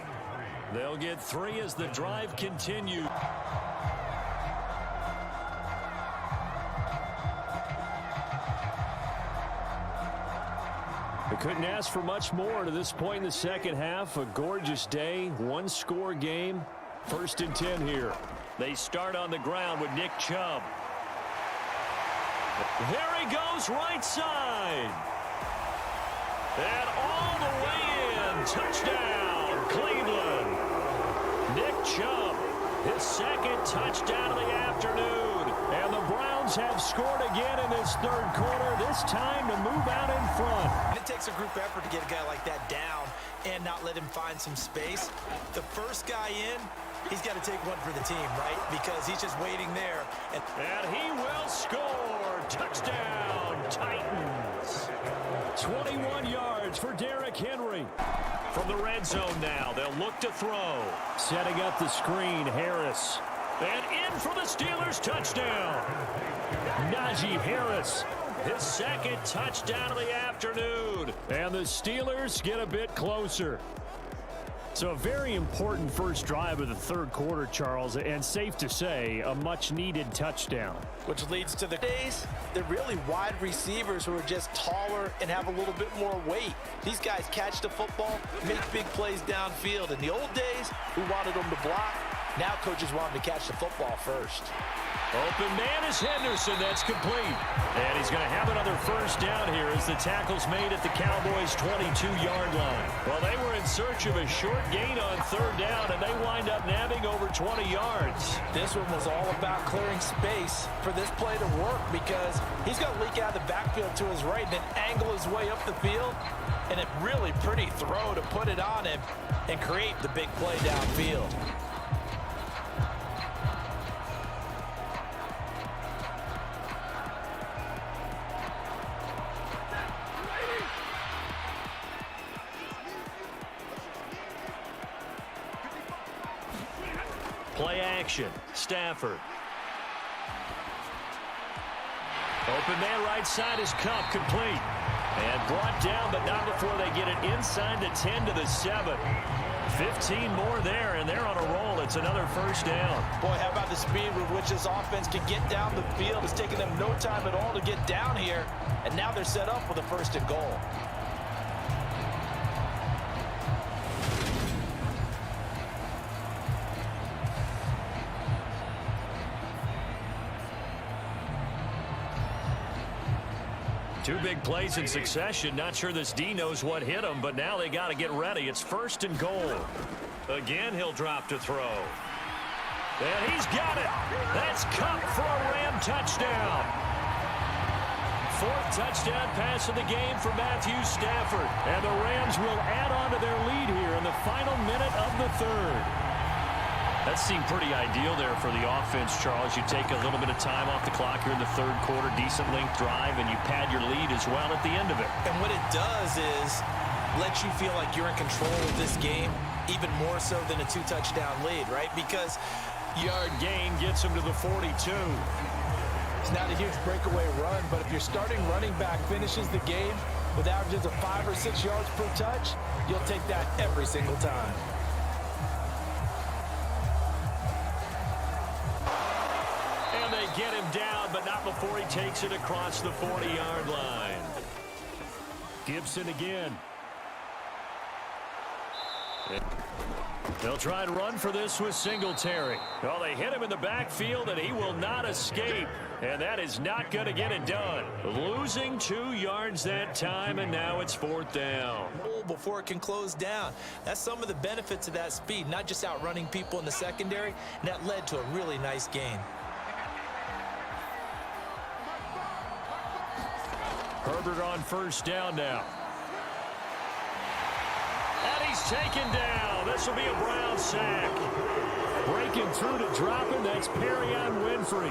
They'll get 3 as the drive continues. They couldn't ask for much more to this point in the second half. A gorgeous day, one-score game. First and 10 here. They start on the ground with Nick Chubb. There he goes, right side. And all the way in. Touchdown, Cleveland. Nick Chubb, his second touchdown of the afternoon. And the Browns have scored again in this third quarter, this time to move out in front. And it takes a group effort to get a guy like that down and not let him find some space. The first guy in, he's got to take one for the team, right? Because he's just waiting there. And he will score. Touchdown, Titans. 21 yards for Derrick Henry. From the red zone now, they'll look to throw. Setting up the screen, Harris. And in for the Steelers touchdown. Najee Harris, his second touchdown of the afternoon. And the Steelers get a bit closer. So a very important first drive of the third quarter, Charles, and safe to say, a much-needed touchdown. Which leads to the days, they're really wide receivers who are just taller and have a little bit more weight. These guys catch the football, make big plays downfield. In the old days, we wanted them to block. Now coaches want them to catch the football first. Open man is Henderson. That's complete. And he's going to have another first down here as the tackle's made at the Cowboys' 22-yard line. Well, they were in search of a short gain on third down, and they wind up nabbing over 20 yards. This one was all about clearing space for this play to work because he's going to leak out of the backfield to his right and then angle his way up the field. And a really pretty throw to put it on him and create the big play downfield. Play action. Stafford. Open man right side is Cup, complete. And brought down, but not before they get it inside the 10 to the 7. 15 more there, and they're on a roll. It's another first down. Boy, how about the speed with which this offense can get down the field? It's taking them no time at all to get down here, and now they're set up with a first and goal. Two big plays in succession. Not sure this D knows what hit him, but now they got to get ready. It's first and goal. Again, he'll drop to throw. And he's got it. That's Cup for a Ram touchdown. Fourth touchdown pass of the game for Matthew Stafford. And the Rams will add on to their lead here in the final minute of the third. That seemed pretty ideal there for the offense, Charles. You take a little bit of time off the clock here in the third quarter, decent length drive, and you pad your lead as well at the end of it. And what it does is let you feel like you're in control of this game, even more so than a two-touchdown lead, right? Because yard gain gets him to the 42. It's not a huge breakaway run, but if your starting running back finishes the game with averages of 5 or 6 yards per touch, you'll take that every single time. Get him down, but not before he takes it across the 40-yard line. Gibson again. They'll try and run for this with Singletary. Well, they hit him in the backfield, and he will not escape. And that is not going to get it done. Losing 2 yards that time, and now it's fourth down. Before it can close down. That's some of the benefits of that speed, not just outrunning people in the secondary, and that led to a really nice gain. Herbert on first down now. And he's taken down. This will be a Brown sack. Breaking through to drop him, that's Perrion Winfrey.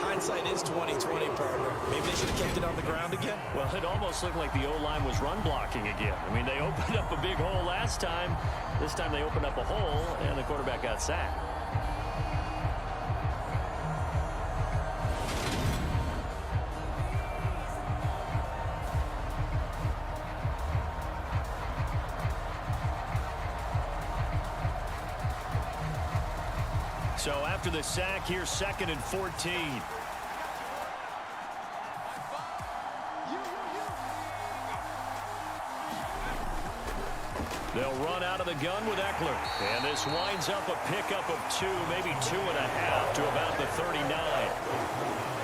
Hindsight is 20/20, partner. Maybe they should have kept it on the ground again. Well, it almost looked like the O-line was run blocking again. I mean, they opened up a big hole last time. This time they opened up a hole, and the quarterback got sacked. So after the sack here, 2nd and 14. They'll run out of the gun with Eckler. And this winds up a pickup of 2, maybe 2.5 to about the 39.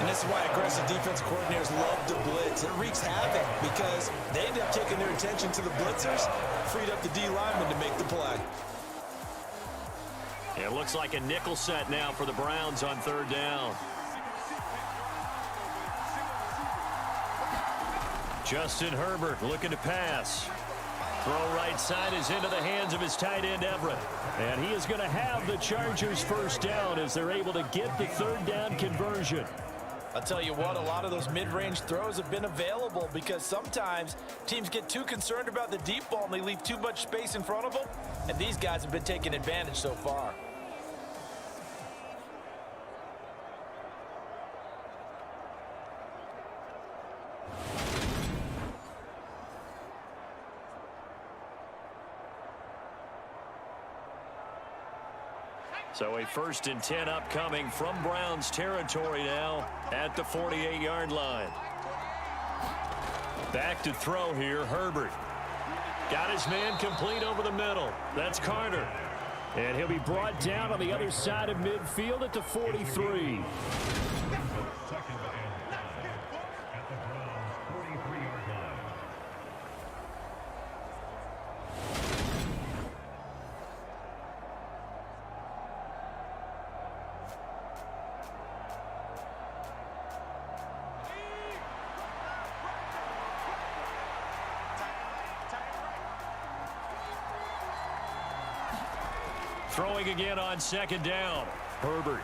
And this is why aggressive defense coordinators love to blitz. It wreaks havoc because they end up taking their attention to the blitzers, freed up the D lineman to make the play. It looks like a nickel set now for the Browns on third down. Justin Herbert looking to pass. Throw right side is into the hands of his tight end Everett. And he is going to have the Chargers first down as they're able to get the third down conversion. I'll tell you what, a lot of those mid-range throws have been available because sometimes teams get too concerned about the deep ball and they leave too much space in front of them, and these guys have been taking advantage so far. So a 1st and 10 upcoming from Browns territory now at the 48-yard line. Back to throw here, Herbert. Got his man complete over the middle. That's Carter. And he'll be brought down on the other side of midfield at the 43. Throwing again on 2nd down. Herbert.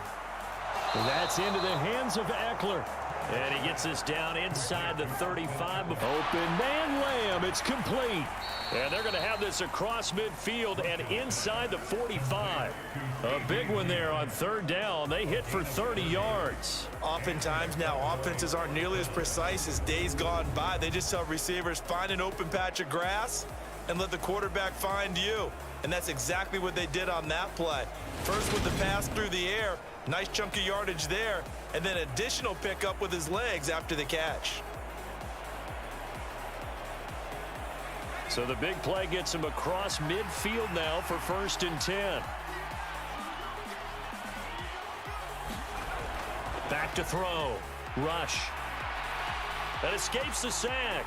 That's into the hands of Eckler. And he gets this down inside the 35. Open man Lamb. It's complete. And they're going to have this across midfield and inside the 45. A big one there on 3rd down. They hit for 30 yards. Oftentimes now, offenses aren't nearly as precise as days gone by. They just tell receivers, find an open patch of grass and let the quarterback find you. And that's exactly what they did on that play. First with the pass through the air, nice chunk of yardage there, and then additional pickup with his legs after the catch. So the big play gets him across midfield now for 1st and 10. Back to throw. Rush. That escapes the sack.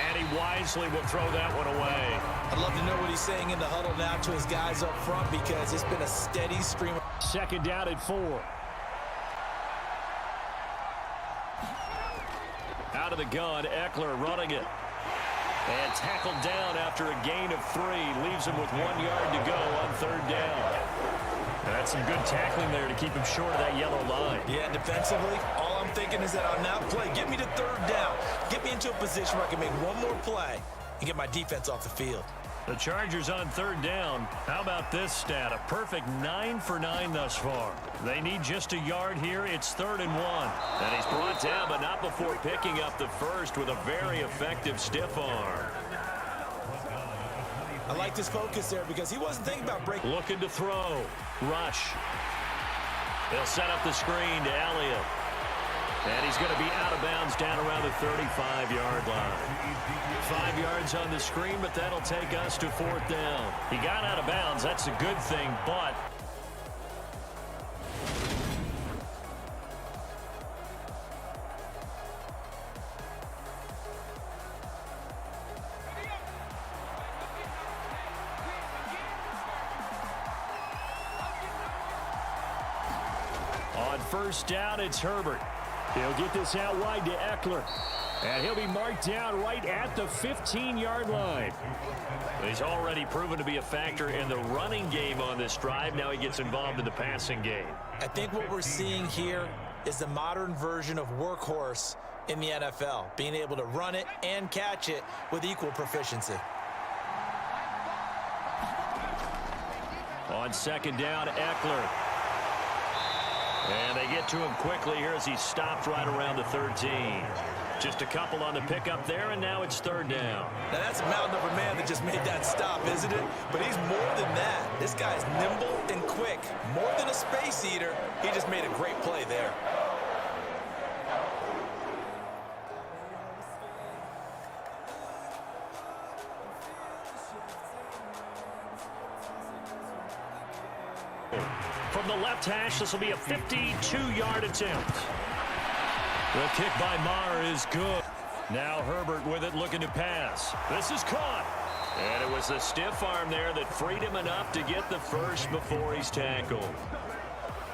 And he wisely will throw that one away. I'd love to know what he's saying in the huddle now to his guys up front because it's been a steady stream. 2nd down at 4. Out of the gun, Eckler running it. And tackled down after a gain of 3. Leaves him with 1 yard to go on 3rd down. And that's some good tackling there to keep him short of that yellow line. Yeah, defensively, all I'm thinking is that on that play, get me to 3rd down. Get me into a position where I can make one more play and get my defense off the field. The Chargers on 3rd down. How about this stat? A perfect 9 for 9 thus far. They need just a yard here. It's 3rd and 1. And he's brought down, but not before picking up the first with a very effective stiff arm. I like this focus there because he wasn't thinking about breaking. Looking to throw. Rush. They'll set up the screen to Elliott. And he's going to be out of bounds down around the 35-yard line. 5 yards on the screen, but that'll take us to 4th down. He got out of bounds. That's a good thing, but on 1st down, it's Herbert. He'll get this out wide to Eckler. And he'll be marked down right at the 15-yard line. He's already proven to be a factor in the running game on this drive. Now he gets involved in the passing game. I think what we're seeing here is the modern version of workhorse in the NFL, being able to run it and catch it with equal proficiency. On 2nd down, Eckler. And they get to him quickly here as he stopped right around the 13. Just a couple on the pickup there, and now it's 3rd down. Now that's a mountain of a man that just made that stop, isn't it? But he's more than that. This guy's nimble and quick. More than a space eater, he just made a great play there. From the left hash, this will be a 52-yard attempt. The kick by Maher is good. Now Herbert with it, looking to pass. This is caught. And it was the stiff arm there that freed him enough to get the first before he's tackled.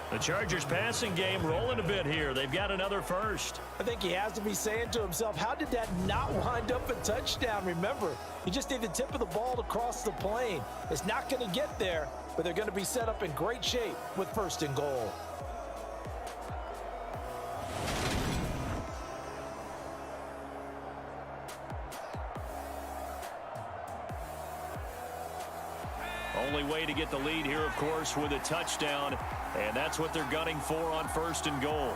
The Chargers passing game rolling a bit here. They've got another first. I think he has to be saying to himself, how did that not wind up a touchdown? Remember, you just need the tip of the ball to cross the plane. It's not going to get there, but they're going to be set up in great shape with 1st and goal. Only way to get the lead here, of course, with a touchdown, and that's what they're gunning for on 1st and goal.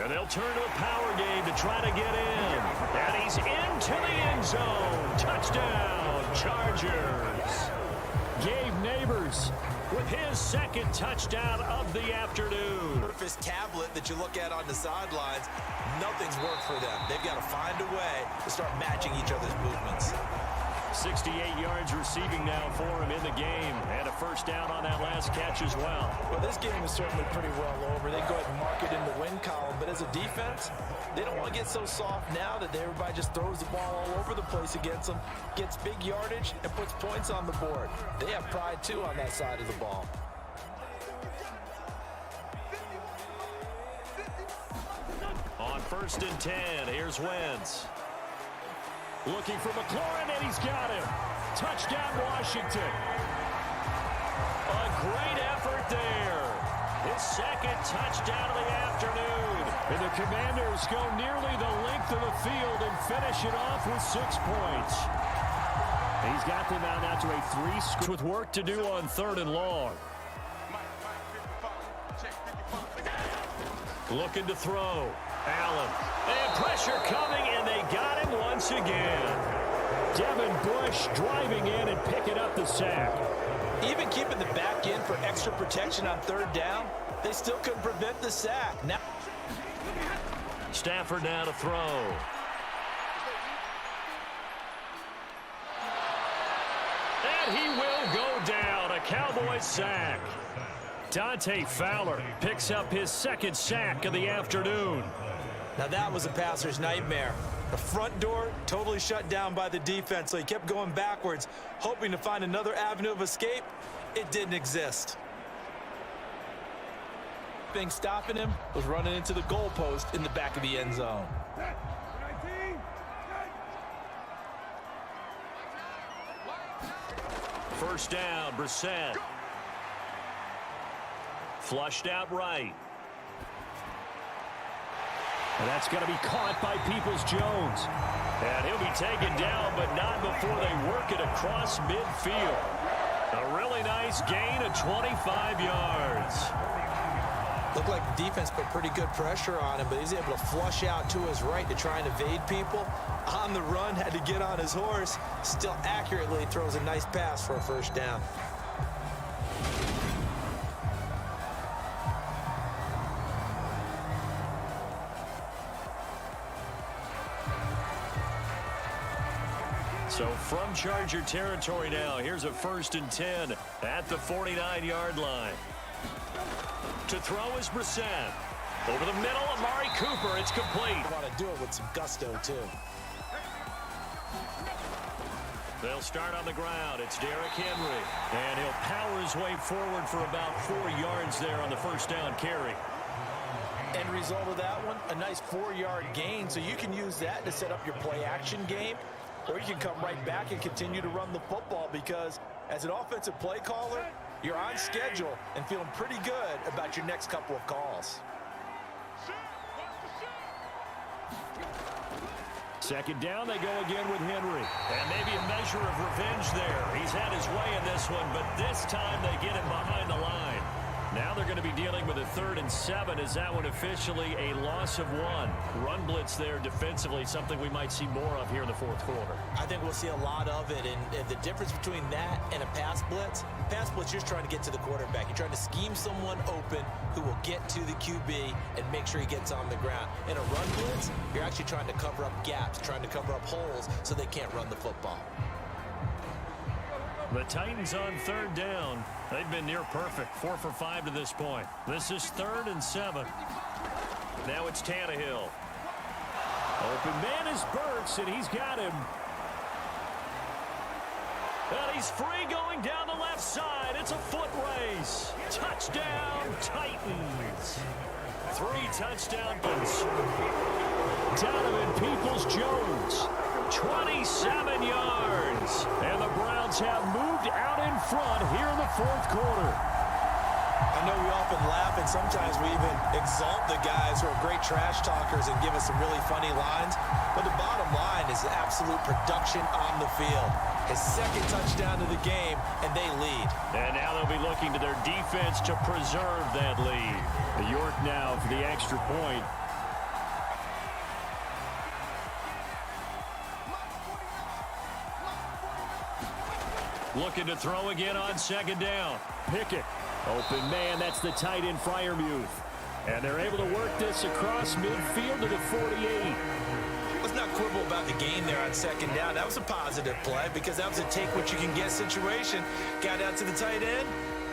And they'll turn to a power game to try to get in. And he's into the end zone. Touchdown, Chargers. Gabe Neighbors with his 2nd touchdown of the afternoon. Surface tablet that you look at on the sidelines, nothing's worked for them. They've got to find a way to start matching each other's movements. 68 yards receiving now for him in the game, and a 1st down on that last catch as well. Well, this game is certainly pretty well over. They go ahead and mark it in the win column, but as a defense, they don't want to get so soft now that everybody just throws the ball all over the place against them, gets big yardage, and puts points on the board. They have pride, too, on that side of the ball. On 1st and 10, here's Wentz. Looking for McLaurin, and he's got him. Touchdown, Washington. A great effort there. His 2nd touchdown of the afternoon. And the Commanders go nearly the length of the field and finish it off with 6 points. He's got them out now to a 3-score with work to do on 3rd and long. Looking to throw. Allen. And pressure coming, and they got him once again. Devin Bush driving in and picking up the sack. Even keeping the back in for extra protection on 3rd down, they still couldn't prevent the sack. Now, Stafford now to throw. And he will go down. A Cowboys sack. Dante Fowler picks up his 2nd sack of the afternoon. now that was a passer's nightmare. The front door totally shut down by the defense, so he kept going backwards, hoping to find another avenue of escape. It didn't exist. Thing stopping him was running into the goalpost in the back of the end zone. First down, Brissett. Flushed out right. And that's going to be caught by Peoples-Jones. And he'll be taken down, but not before they work it across midfield. A really nice gain of 25 yards. Looked like the defense put pretty good pressure on him, but he's able to flush out to his right to try and evade people. On the run, had to get on his horse. Still accurately throws a nice pass for a first down. So from Charger territory now, here's a 1st and 10 at the 49-yard line. To throw is Brissett. Over the middle, Amari Cooper. It's complete. I want to do it with some gusto, too. They'll start on the ground. It's Derrick Henry. And he'll power his way forward for about 4 yards there on the first down carry. End result of that one, a nice 4-yard gain, so you can use that to set up your play-action game, or you can come right back and continue to run the football, because as an offensive play caller, you're on schedule and feeling pretty good about your next couple of calls. Second down, they go again with Henry. And maybe a measure of revenge there. He's had his way in this one, but this time they get him behind the line. Now they're going to be dealing with a 3rd and 7. Is that one officially a loss of 1? Run blitz there defensively, something we might see more of here in the 4th quarter. I think we'll see a lot of it, and the difference between that and a pass blitz, you're just trying to get to the quarterback. You're trying to scheme someone open who will get to the QB and make sure he gets on the ground. In a run blitz, you're actually trying to cover up gaps, trying to cover up holes so they can't run the football. The Titans on 3rd down. They've been near perfect, 4 for 5 to this point. This is 3rd and 7. Now it's Tannehill. Open man is Burks, and he's got him. And he's free going down the left side. It's a foot race. Touchdown, Titans. 3 touchdown points. Donovan Peoples-Jones, 27 yards. And the Browns have moved out in front here in the 4th quarter. I know we often laugh, and sometimes we even exalt the guys who are great trash talkers and give us some really funny lines. But the bottom line is the absolute production on the field. his second touchdown of the game, and they lead. And now they'll be looking to their defense to preserve that lead. York now for the extra point. Looking to throw again on second down. Pickett. Open man, that's the tight end Freiermuth. And they're able to work this across midfield to the 48. Let's not quibble about the gain there on second down. That was a positive play because that was a take-what-you-can-get situation. Got out to the tight end.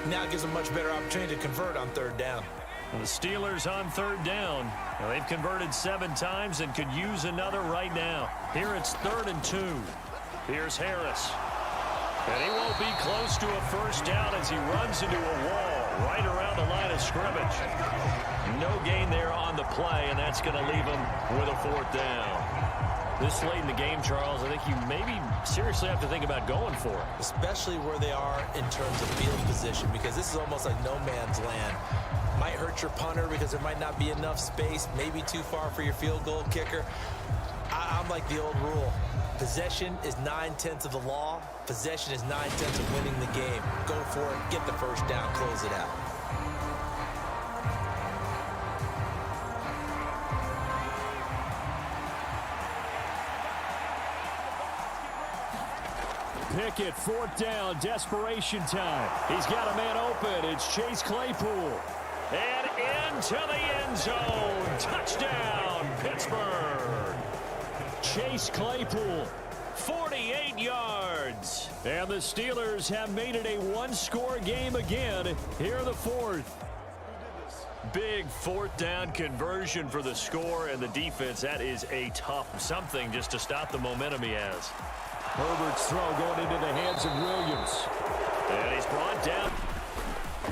Now it gives them a much better opportunity to convert on third down. Well, the Steelers on third down. Now, they've converted 7 times and could use another right now. Here it's 3rd and 2. Here's Harris. And he won't be close to a first down as he runs into a wall right around the line of scrimmage. No gain there on the play, and that's going to leave him with a 4th down. This late in the game, Charles, I think you maybe seriously have to think about going for it. Especially where they are in terms of field position, because this is almost like no man's land. Might hurt your punter because there might not be enough space, maybe too far for your field goal kicker. I'm like the old rule. Possession is 9/10 of the law. Possession is 9/10 of winning the game. Go for it, get the first down, close it out. Pickett, 4th down, desperation time. He's got a man open. It's Chase Claypool. And into the end zone. Touchdown, Pittsburgh. Chase Claypool, 48 yards. And the Steelers have made it a one-score game again here in the 4th. Big 4th down conversion for the score, and the defense, that is a tough something just to stop the momentum he has. Herbert's throw going into the hands of Williams. And he's brought down.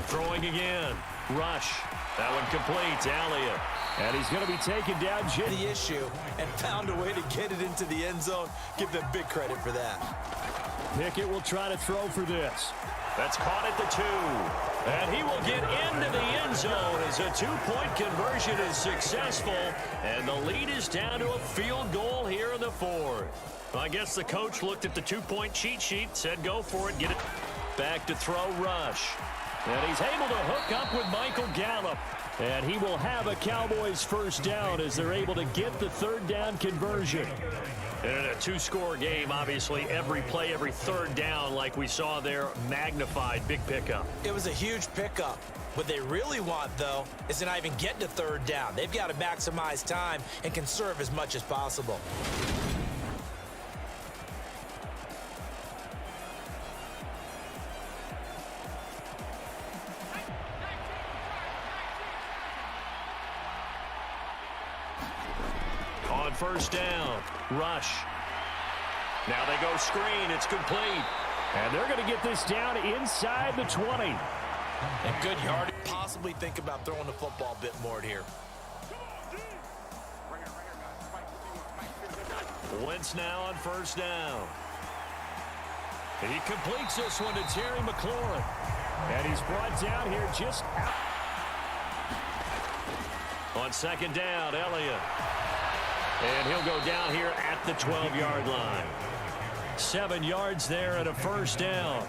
Throwing again. Rush. That one complete. Elliott. And he's going to be taken down. The issue and found a way to get it into the end zone. Give them big credit for that. Pickett will try to throw for this. That's caught at the 2. And he will get into the end zone as a 2-point conversion is successful. And the lead is down to a field goal here in the 4th. Well, I guess the coach looked at the 2-point cheat sheet, said go for it, get it. Back to throw Rush. And he's able to hook up with Michael Gallup. And he will have a Cowboys first down as they're able to get the 3rd down conversion. And in a 2-score game, obviously, every play, every 3rd down, like we saw there, magnified, big pickup. It was a huge pickup. What they really want, though, is to not even get to 3rd down. They've got to maximize time and conserve as much as possible. On first down, Rush. Now they go screen. It's complete. And they're going to get this down inside the 20. And good yard. Possibly think about throwing the football a bit more here. Wentz now on first down. He completes this one to Terry McLaurin. And he's brought down here just out. On second down, Elliott. And he'll go down here at the 12-yard line. 7 yards there and a first down.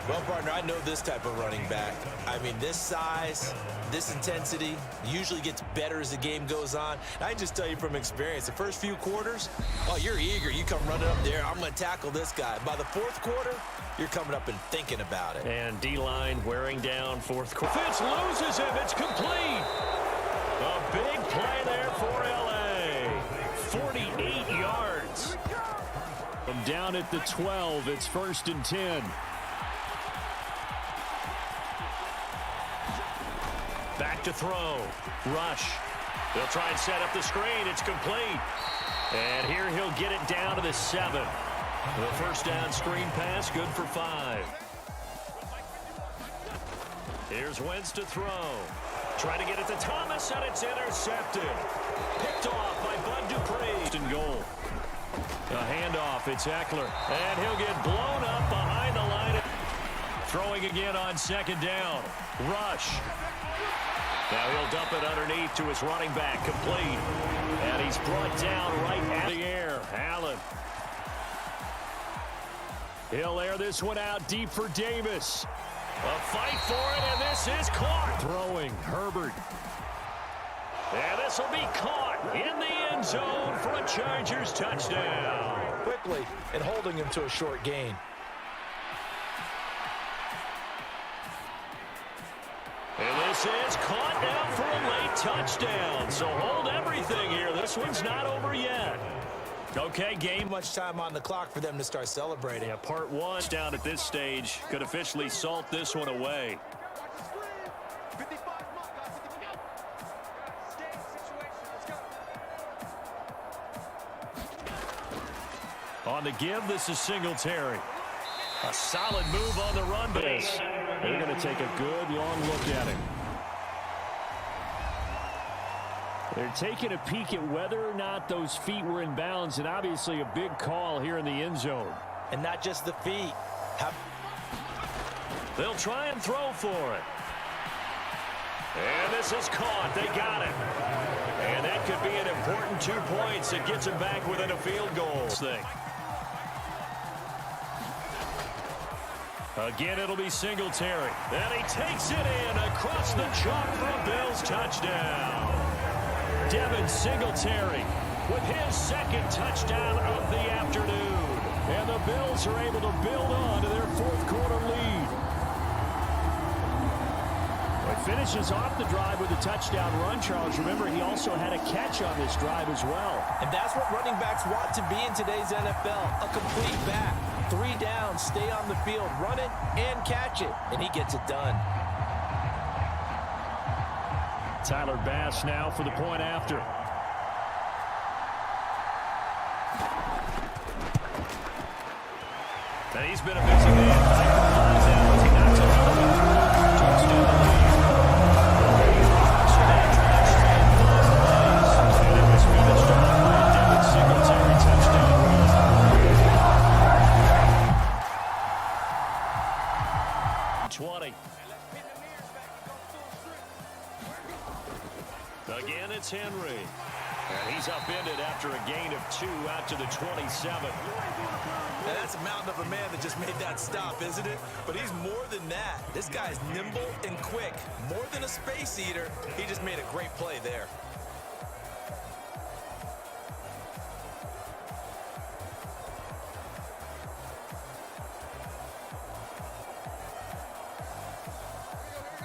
Well, partner, I know this type of running back. I mean, this size, this intensity usually gets better as the game goes on. And I just tell you from experience, the first few quarters, oh, you're eager. You come running up there. I'm going to tackle this guy. By the 4th quarter, you're coming up and thinking about it. And D-line wearing down 4th quarter. Fitz loses him. It's complete. A big play there for L.A. 48 yards. From down at the 12, it's 1st and 10. Back to throw. Rush. They'll try and set up the screen. It's complete. And here he'll get it down to the 7. The first down screen pass, good for 5. Here's Wentz to throw. Trying to get it to Thomas, and it's intercepted. Picked off by Bud Dupree. In goal. A handoff, it's Eckler. And he'll get blown up behind the line. Throwing again on second down. Rush. Now he'll dump it underneath to his running back, complete. And he's brought down right at the air. Allen. He'll air this one out deep for Davis. A fight for it, and this is caught. Throwing, Herbert. And this will be caught in the end zone for a Chargers touchdown. Quickly and holding him to a short gain. And this is caught now for a late touchdown. So hold everything here. This one's not over yet. Okay, game. Much time on the clock for them to start celebrating. Yeah, part one down at this stage could officially salt this one away. On the give, this is Singletary. A solid move on the run base. They're going to take a good long look at it. They're taking a peek at whether or not those feet were in bounds, and obviously a big call here in the end zone. And not just the feet. They'll try and throw for it. And this is caught. They got it. And that could be an important 2 points. It gets them back within a field goal thing. Again, it'll be Singletary. And he takes it in across the chalk for a Bills touchdown. Devin Singletary with his second touchdown of the afternoon. And the Bills are able to build on to their fourth quarter lead. He finishes off the drive with a touchdown run, Charles. Remember, he also had a catch on this drive as well. And that's what running backs want to be in today's NFL, a complete back. 3 downs, stay on the field, run it, and catch it. And he gets it done. Tyler Bass now for the point after. And he's been a busy man. He knocks it out. And it was finished off by a Devin Singletary touchdown run. Again, it's Henry. And he's upended after a gain of 2 out to the 27. Now that's a mountain of a man that just made that stop, isn't it? But he's more than that. This guy's nimble and quick. More than a space eater. He just made a great play there.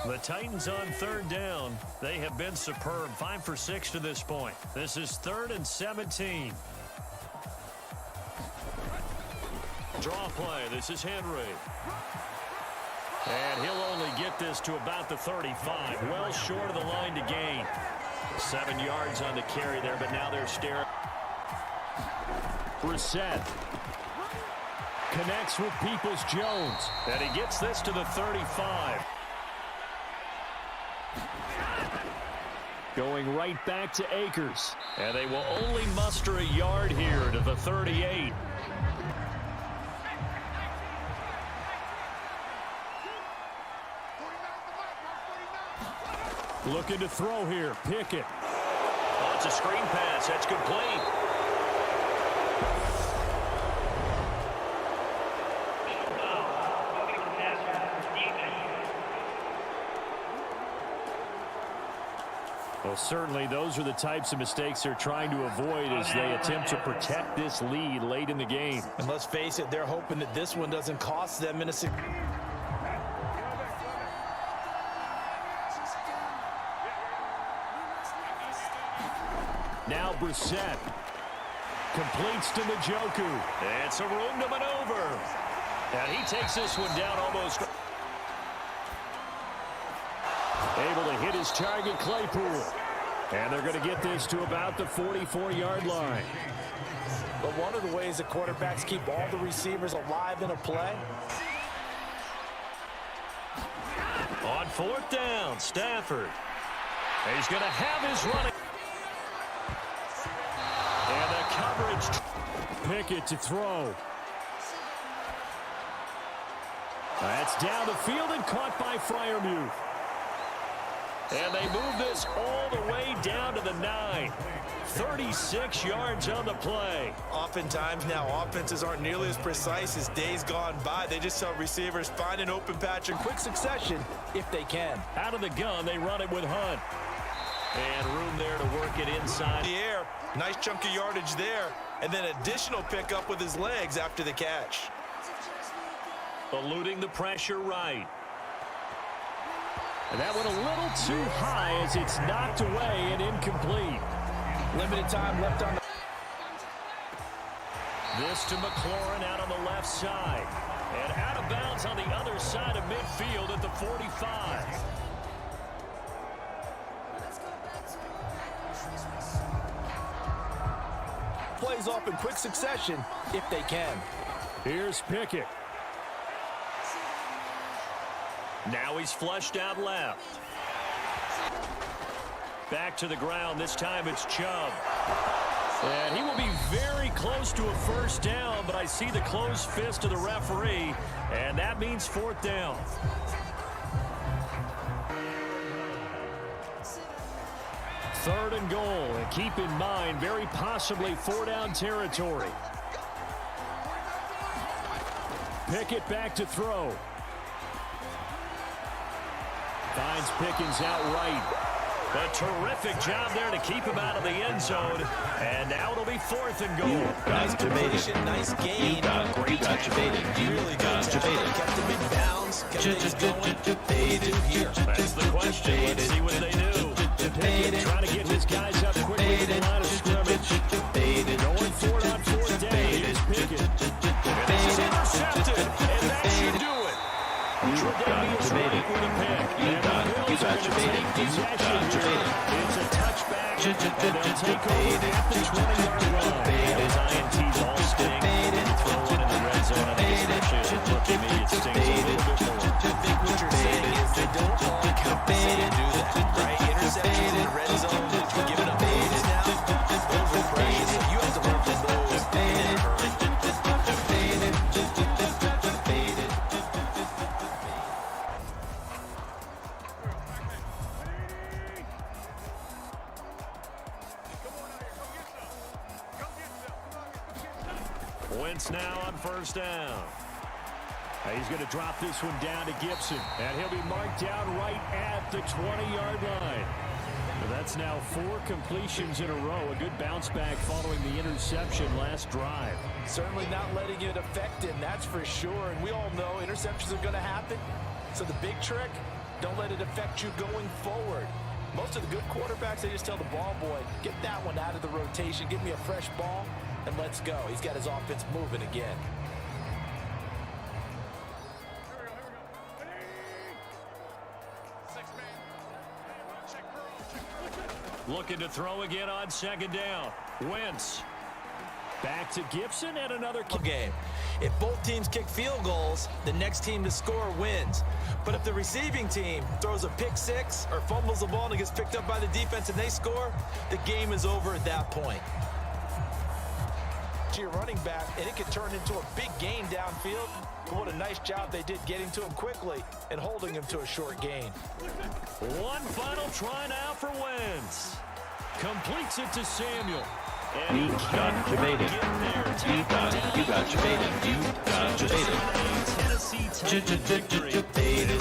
The Titans on 3rd down. They have been superb. 5 for 6 to this point. This is 3rd and 17. Draw play. This is Henry. And he'll only get this to about the 35. Well short of the line to gain. 7 yards on the carry there, but now they're staring. Brissett connects with Peoples-Jones. And he gets this to the 35. Going right back to Akers. And they will only muster a yard here to the 38. Looking to throw here. Pickett. Oh, it's a screen pass. That's complete. Well, certainly those are the types of mistakes they're trying to avoid as they attempt to protect this lead late in the game. And let's face it, they're hoping that this one doesn't cost them in a... Now Brissett completes to Njoku. It's a room to maneuver. And he takes this one down almost. Able to hit his target, Claypool. And they're going to get this to about the 44-yard line. But one of the ways that quarterbacks keep all the receivers alive in a play. On 4th down, Stafford. He's going to have his running. And the coverage. Pickett to throw. That's down the field and caught by Freiermuth. And they move this all the way down to the 9. 36 yards on the play. Oftentimes now, offenses aren't nearly as precise as days gone by. They just help receivers find an open patch in quick succession if they can. Out of the gun, they run it with Hunt. And room there to work it inside. The air, nice chunk of yardage there. And then additional pickup with his legs after the catch. Eluding the pressure right. And that went a little too high as it's knocked away and incomplete. Limited time left on the... This to McLaurin out on the left side. And out of bounds on the other side of midfield at the 45. Plays off in quick succession if they can. Here's Pickett. Now he's flushed out left. Back to the ground. This time it's Chubb. And he will be very close to a first down, but I see the closed fist of the referee, and that means fourth down. Third and goal, and keep in mind, very possibly four-down territory. Pickett back to throw. Finds Pickens out right. A terrific job there to keep him out of the end zone. And now it'll be fourth and goal. Nice completion, nice gain. Great tackle. Really good tackle. Kept him in bounds. Kept things going. Here. That's the question. Let's see what they do. Pickett trying to get his guys up quickly to the line of scrimmage. Going for it on fourth down. Here's Pickett. And this is intercepted. And that should do it. Tre'Davious White with a pick. And the Bills are going to take possession here. It's a touchback. And they'll take over at the 20-yard line. Those INTs all sting. Throw one in the red zone. I think especially as a rookie, maybe it stings a little bit more. I think what you're saying is they don't all count the same do that, right? Interceptions in the red zone. You're giving up those now. Those are crazy. You have to learn from those in a hurry. Wentz now on first down. He's going to drop this one down to Gibson. And he'll be marked down right at the 20-yard line. That's now 4 completions in a row. A good bounce back following the interception last drive. Certainly not letting it affect him, that's for sure. And we all know interceptions are going to happen. So the big trick, don't let it affect you going forward. Most of the good quarterbacks, they just tell the ball boy, get that one out of the rotation, give me a fresh ball, and let's go. He's got his offense moving again. Looking to throw again on second down. Wentz. Back to Gibson and another game. If both teams kick field goals, the next team to score wins. But if the receiving team throws a pick six or fumbles the ball and it gets picked up by the defense and they score, the game is over at that point. To your running back, and it could turn into a big gain downfield. But what a nice job they did getting to him quickly and holding him to a short gain. One final try now for Wentz. Completes it to Samuel. And he can't get there. You got Javaden. Tennessee takes a victory. And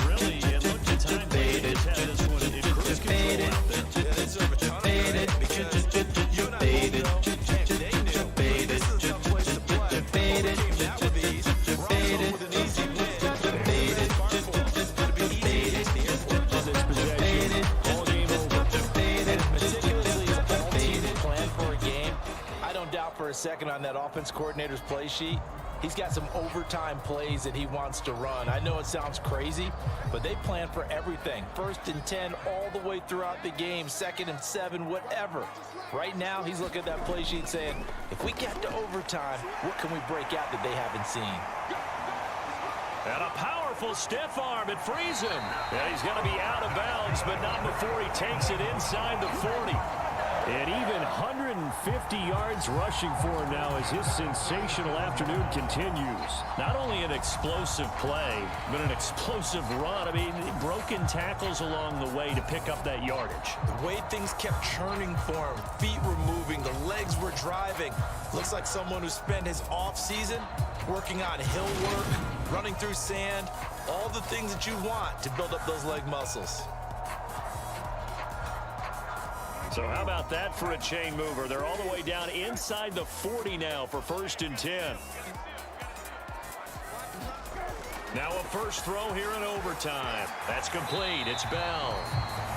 really, it looked at times like they just had this one in cruise control out there. Yeah, they deserve a ton of credit because you and I both know, heck, they knew this is a tough place to play. Overcame that with ease. Bronco with an easy win. It's going to be easy to the airport. On this possession, all game over. Meticulously, all teams plan for a game. I don't doubt for a second on that offense coordinator's play sheet. He's got some overtime plays that he wants to run. I know it sounds crazy, but they plan for everything. 1st and 10 all the way throughout the game, 2nd and 7, whatever. Right now, he's looking at that play sheet saying, if we get to overtime, what can we break out that they haven't seen? And a powerful stiff arm. It frees him. And he's going to be out of bounds, but not before he takes it inside the 40. And even 150 yards rushing for him now as his sensational afternoon continues. Not only an explosive play, but an explosive run. I mean, broken tackles along the way to pick up that yardage. The way things kept churning for him, feet were moving, the legs were driving. Looks like someone who spent his off-season working on hill work, running through sand, all the things that you want to build up those leg muscles. So how about that for a chain mover? They're all the way down inside the 40 now for 1st and 10. Now a first throw here in overtime. That's complete. It's Bell.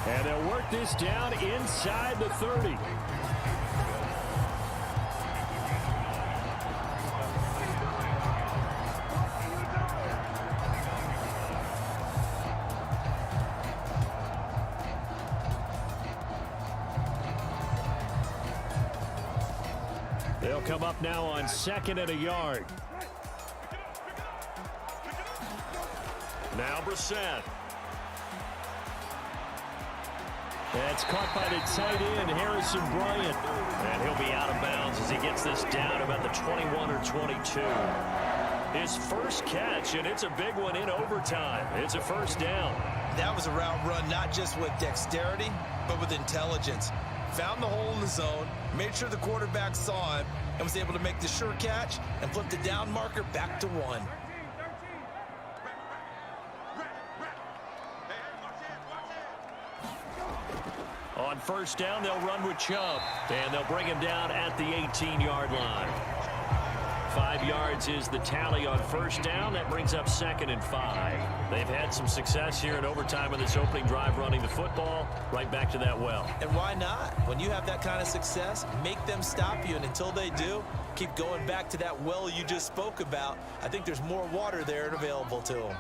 And they'll work this down inside the 30. They'll come up now on 2nd and a yard. Now Brissett. That's caught by the tight end, Harrison Bryant. And he'll be out of bounds as he gets this down about the 21 or 22. His first catch, and it's a big one in overtime. It's a first down. That was a route run not just with dexterity, but with intelligence. Found the hole in the zone, made sure the quarterback saw him, and was able to make the sure catch and flip the down marker back to 1. On first down, they'll run with Chubb, and they'll bring him down at the 18-yard line. 5 yards is the tally on first down. That brings up 2nd and 5. They've had some success here in overtime on this opening drive running the football right back to that well. And why not? When you have that kind of success, make them stop you, and until they do, keep going back to that well you just spoke about. I think there's more water there and available to them.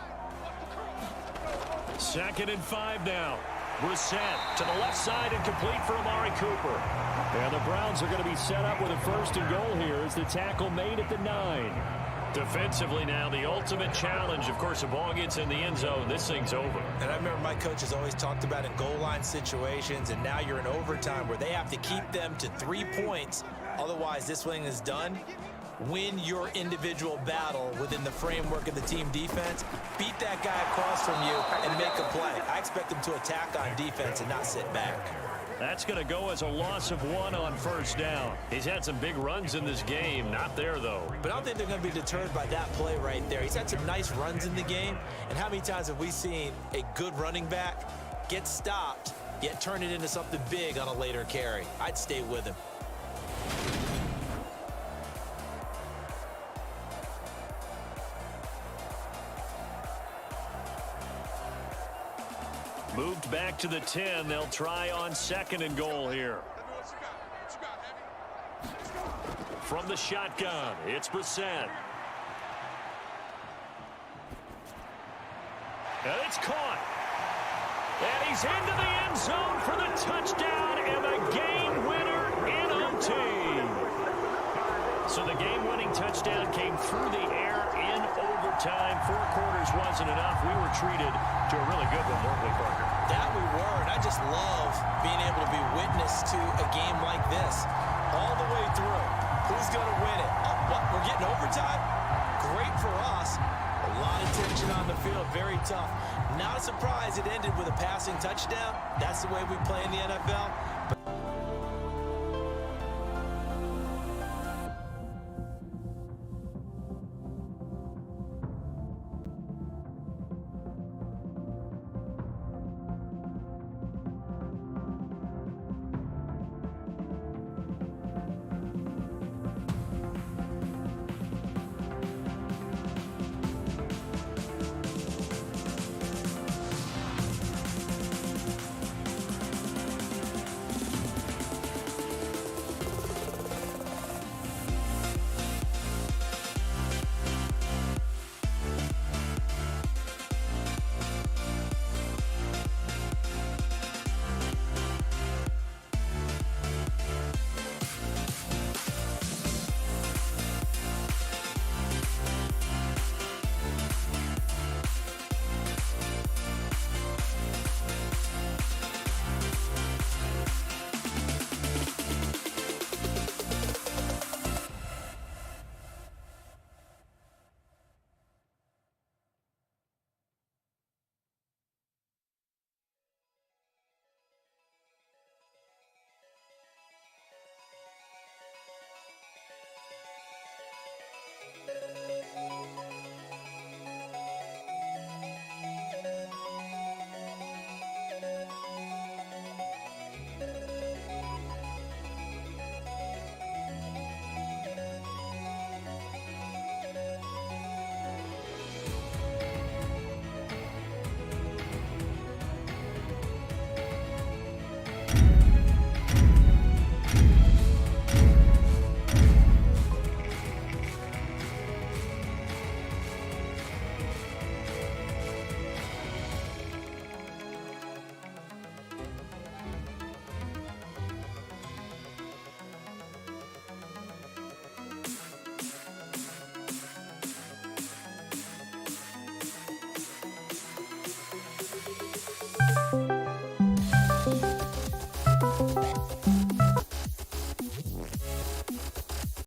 2nd and 5 now. Brissett to the left side and complete for Amari Cooper. And the Browns are going to be set up with a 1st and goal here as the tackle made at the 9. Defensively now, the ultimate challenge. Of course, the ball gets in the end zone, this thing's over. And I remember my coaches always talked about in goal line situations, and now you're in overtime where they have to keep them to 3 points. Otherwise, this thing is done. Win your individual battle within the framework of the team defense. Beat that guy across from you and make a play. I expect them to attack on defense and not sit back. That's going to go as a loss of 1 on first down. He's had some big runs in this game. Not there, though. But I don't think they're going to be deterred by that play right there. He's had some nice runs in the game. And how many times have we seen a good running back get stopped, yet turn it into something big on a later carry? I'd stay with him. Moved back to the 10. They'll try on 2nd and goal here. From the shotgun, it's Brissett. And it's caught. And he's into the end zone for the touchdown and the game winner in OT. So the game-winning touchdown came through the air in overtime. 4 quarters wasn't enough. We were treated to a really good one, weren't we, Parker? That we were, and I just love being able to be witness to a game like this. All the way through. Who's going to win it? What, we're getting overtime? Great for us. A lot of tension on the field, very tough. Not a surprise it ended with a passing touchdown. That's the way we play in the NFL.